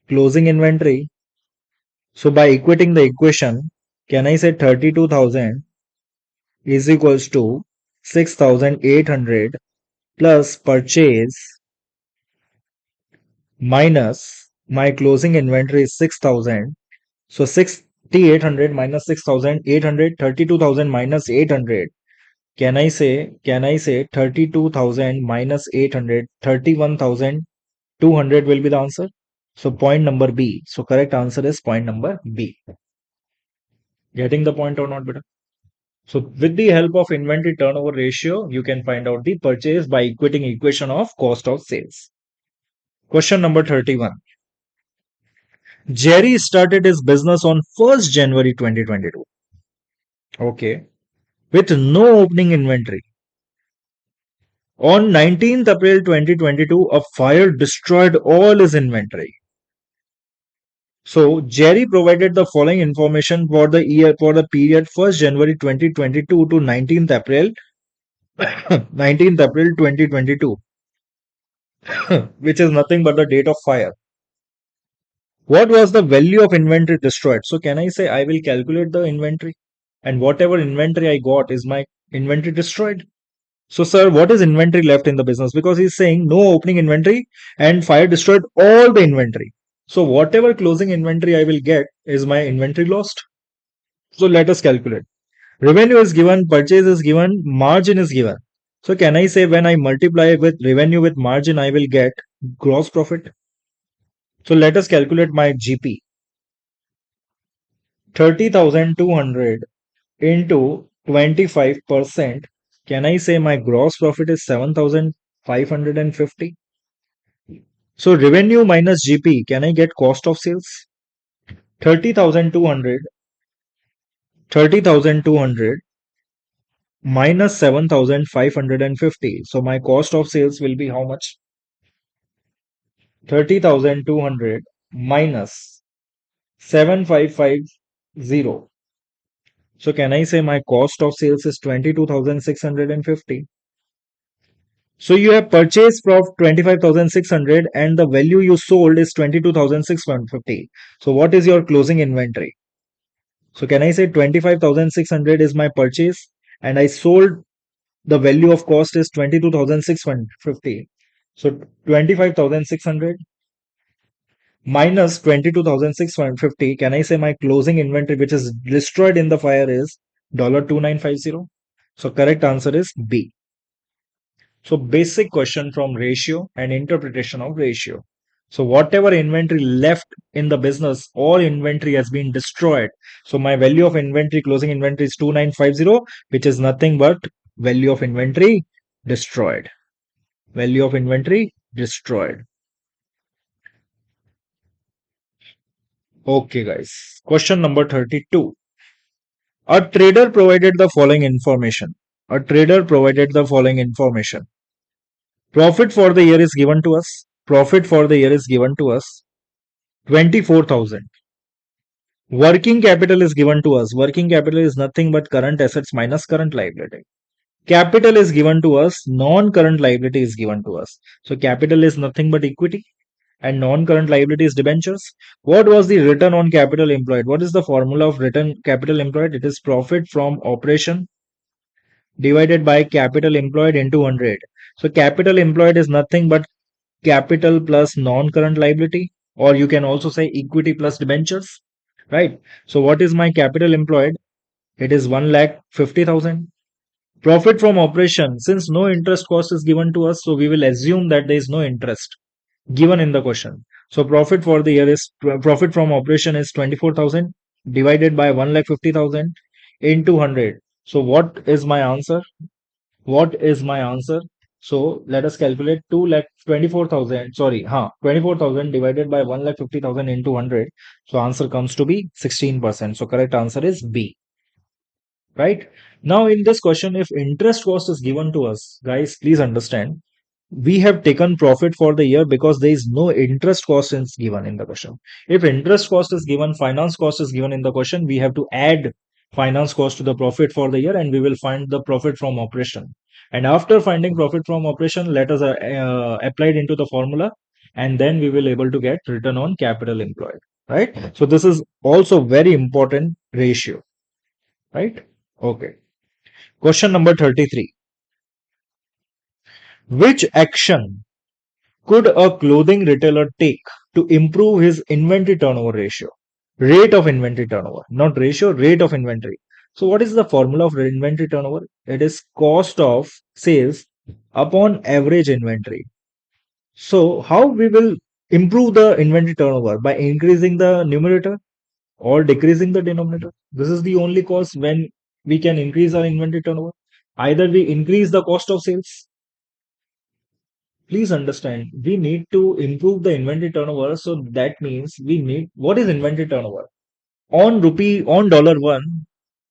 closing inventory. So by equating the equation, can I say 32,000 is equals to 6,800 plus purchase minus my closing inventory is 6,000. So 6,800 minus 6,000, 800, 32,000 minus 800. Can I say 32,000 minus 800, 31,200 will be the answer? So point number B. So correct answer is point number B. Getting the point or not, beta? So with the help of inventory turnover ratio, you can find out the purchase by equating equation of cost of sales. Question number 31. Jerry started his business on 1st January 2022. Okay. With no opening inventory. On 19th April 2022, a fire destroyed all his inventory. So Jerry provided the following information for the period 1st January 2022 to 19th April 2022, which is nothing but the date of fire. What was the value of inventory destroyed? So can I say I will calculate the inventory, and whatever inventory I got is my inventory destroyed? So sir, what is inventory left in the business? Because he's saying no opening inventory and fire destroyed all the inventory. So whatever closing inventory I will get is my inventory lost. So let us calculate. Revenue is given, purchase is given, margin is given. So can I say when I multiply with revenue with margin, I will get gross profit? So let us calculate my GP. 30,200 into 25%. Can I say my gross profit is 7,550? So revenue minus GP, can I get cost of sales? 30,200, 30,200 minus 7,550. So my cost of sales will be how much? 30,200 minus 7,550. So can I say my cost of sales is 22,650? So you have purchased for 25,600 and the value you sold is 22,650. So what is your closing inventory? So can I say 25,600 is my purchase and I sold the value of cost is 22,650. So 25,600 minus 22,650. Can I say my closing inventory which is destroyed in the fire is $2950? So correct answer is B. So basic question from ratio and interpretation of ratio. So whatever inventory left in the business, all inventory has been destroyed. So my value of inventory, closing inventory is 2950, which is nothing but value of inventory destroyed. Value of inventory destroyed. Okay, guys. Question number 32. A trader provided the following information. A trader provided the following information. Profit for the year is given to us. Profit for the year is given to us 24,000. Working capital is given to us. Working capital is nothing but current assets minus current liability. Capital is given to us. Non-current liability is given to us. So capital is nothing but equity and non-current liability is debentures. What was the return on capital employed? What is the formula of return capital employed? It is profit from operation divided by capital employed into 100. So capital employed is nothing but capital plus non-current liability, or you can also say equity plus debentures, right? So what is my capital employed? It is 1,50,000. Profit from operation, since no interest cost is given to us, so we will assume that there is no interest given in the question. So profit from operation is 24,000 divided by 1,50,000 into 100. So what is my answer? What is my answer? So let us calculate 2,24,000. Sorry, 24,000 divided by 1,50,000 into 100. So answer comes to be 16%. So correct answer is B. Right? Now in this question, if interest cost is given to us, guys, please understand, we have taken profit for the year because there is no interest cost is given in the question. If interest cost is given, finance cost is given in the question, we have to add finance cost to the profit for the year and we will find the profit from operation. And after finding profit from operation, let us apply it into the formula and then we will able to get return on capital employed. Right? So this is also very important ratio. Right? Okay. Question number 33. Which action could a clothing retailer take to improve his inventory turnover ratio? Rate of inventory turnover, not ratio, rate of inventory. So, what is the formula of inventory turnover? It is cost of sales upon average inventory. So, how we will improve the inventory turnover? By increasing the numerator or decreasing the denominator? This is the only cost when we can increase our inventory turnover. Either we increase the cost of sales. Please understand, we need to improve the inventory turnover. So that means we need, what is inventory turnover? On rupee, on dollar one,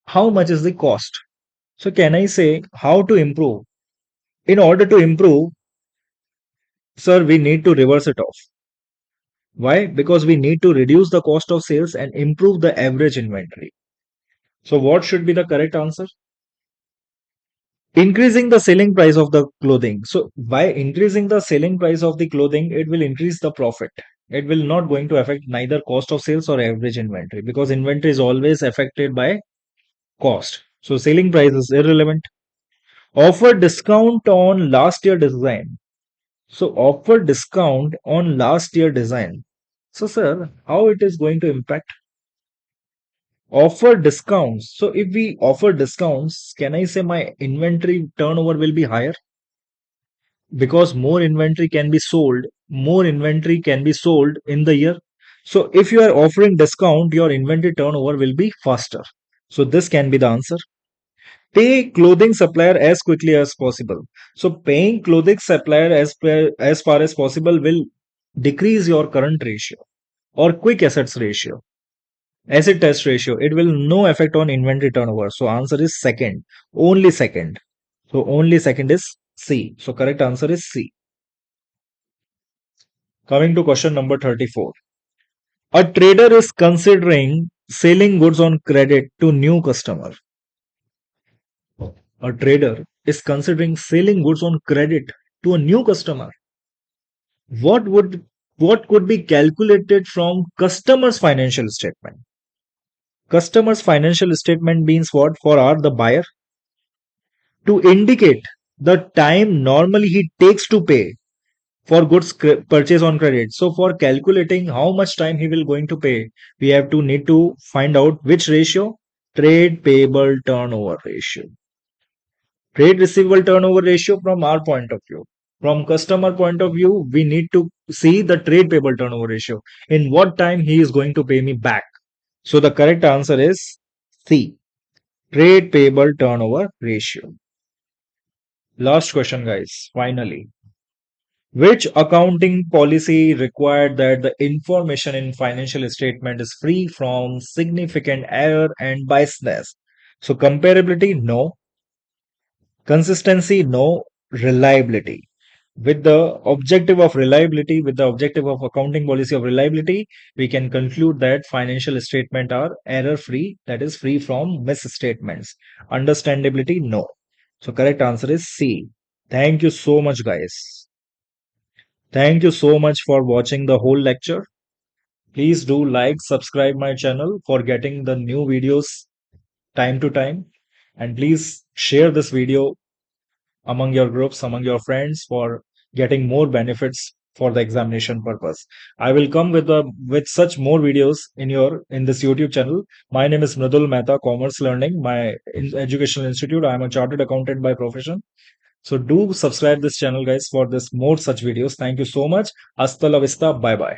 how much is the cost? So can I say how to improve? In order to improve, sir, we need to reverse it off. Why? Because we need to reduce the cost of sales and improve the average inventory. So what should be the correct answer? Increasing the selling price of the clothing. So by increasing the selling price of the clothing, it will increase the profit. It will not going to affect neither cost of sales or average inventory because inventory is always affected by cost. So selling price is irrelevant. Offer discount on last year design. So offer discount on last year design. So sir, how it is going to impact? Offer discounts. So if we offer discounts, can I say my inventory turnover will be higher? because more inventory can be sold in the year. So if you are offering discount, your inventory turnover will be faster. So this can be the answer. Pay clothing supplier as quickly as possible. So paying clothing supplier as far as possible will decrease your current ratio or quick assets ratio. Asset test ratio, it will no effect on inventory turnover. So answer is second, only second. So only second is C. So correct answer is C. Coming to question number 34. A trader is considering selling goods on credit to new customer. A trader is considering selling goods on credit to a new customer. What would what could be calculated from customer's financial statement? Customer's financial statement means what for our the buyer? To indicate the time normally he takes to pay for goods purchase on credit. So for calculating how much time he will going to pay, we have to need to find out which ratio? Trade payable turnover ratio. Trade receivable turnover ratio from our point of view. From customer point of view, we need to see the trade payable turnover ratio. In what time he is going to pay me back. So the correct answer is C. Trade payable turnover ratio. Last question, guys. Finally. Which accounting policy required that the information in financial statement is free from significant error and biasness? So comparability, no. Consistency, no. Reliability. With the objective of accounting policy of reliability, we can conclude that financial statement are error free, that is free from misstatements. Understandability, no. So correct answer is C. Thank you so much, guys. Thank you so much for watching the whole lecture. Please do like, subscribe my channel for getting the new videos time to time. And please share this video among your groups, among your friends for getting more benefits for the examination purpose. I will come with such more videos in this YouTube channel. My name is Mridul Mehta, Commerce Learning, my educational institute. I am a chartered accountant by profession. So do subscribe this channel, guys, for this more such videos. Thank you so much. Hasta la vista. Bye bye.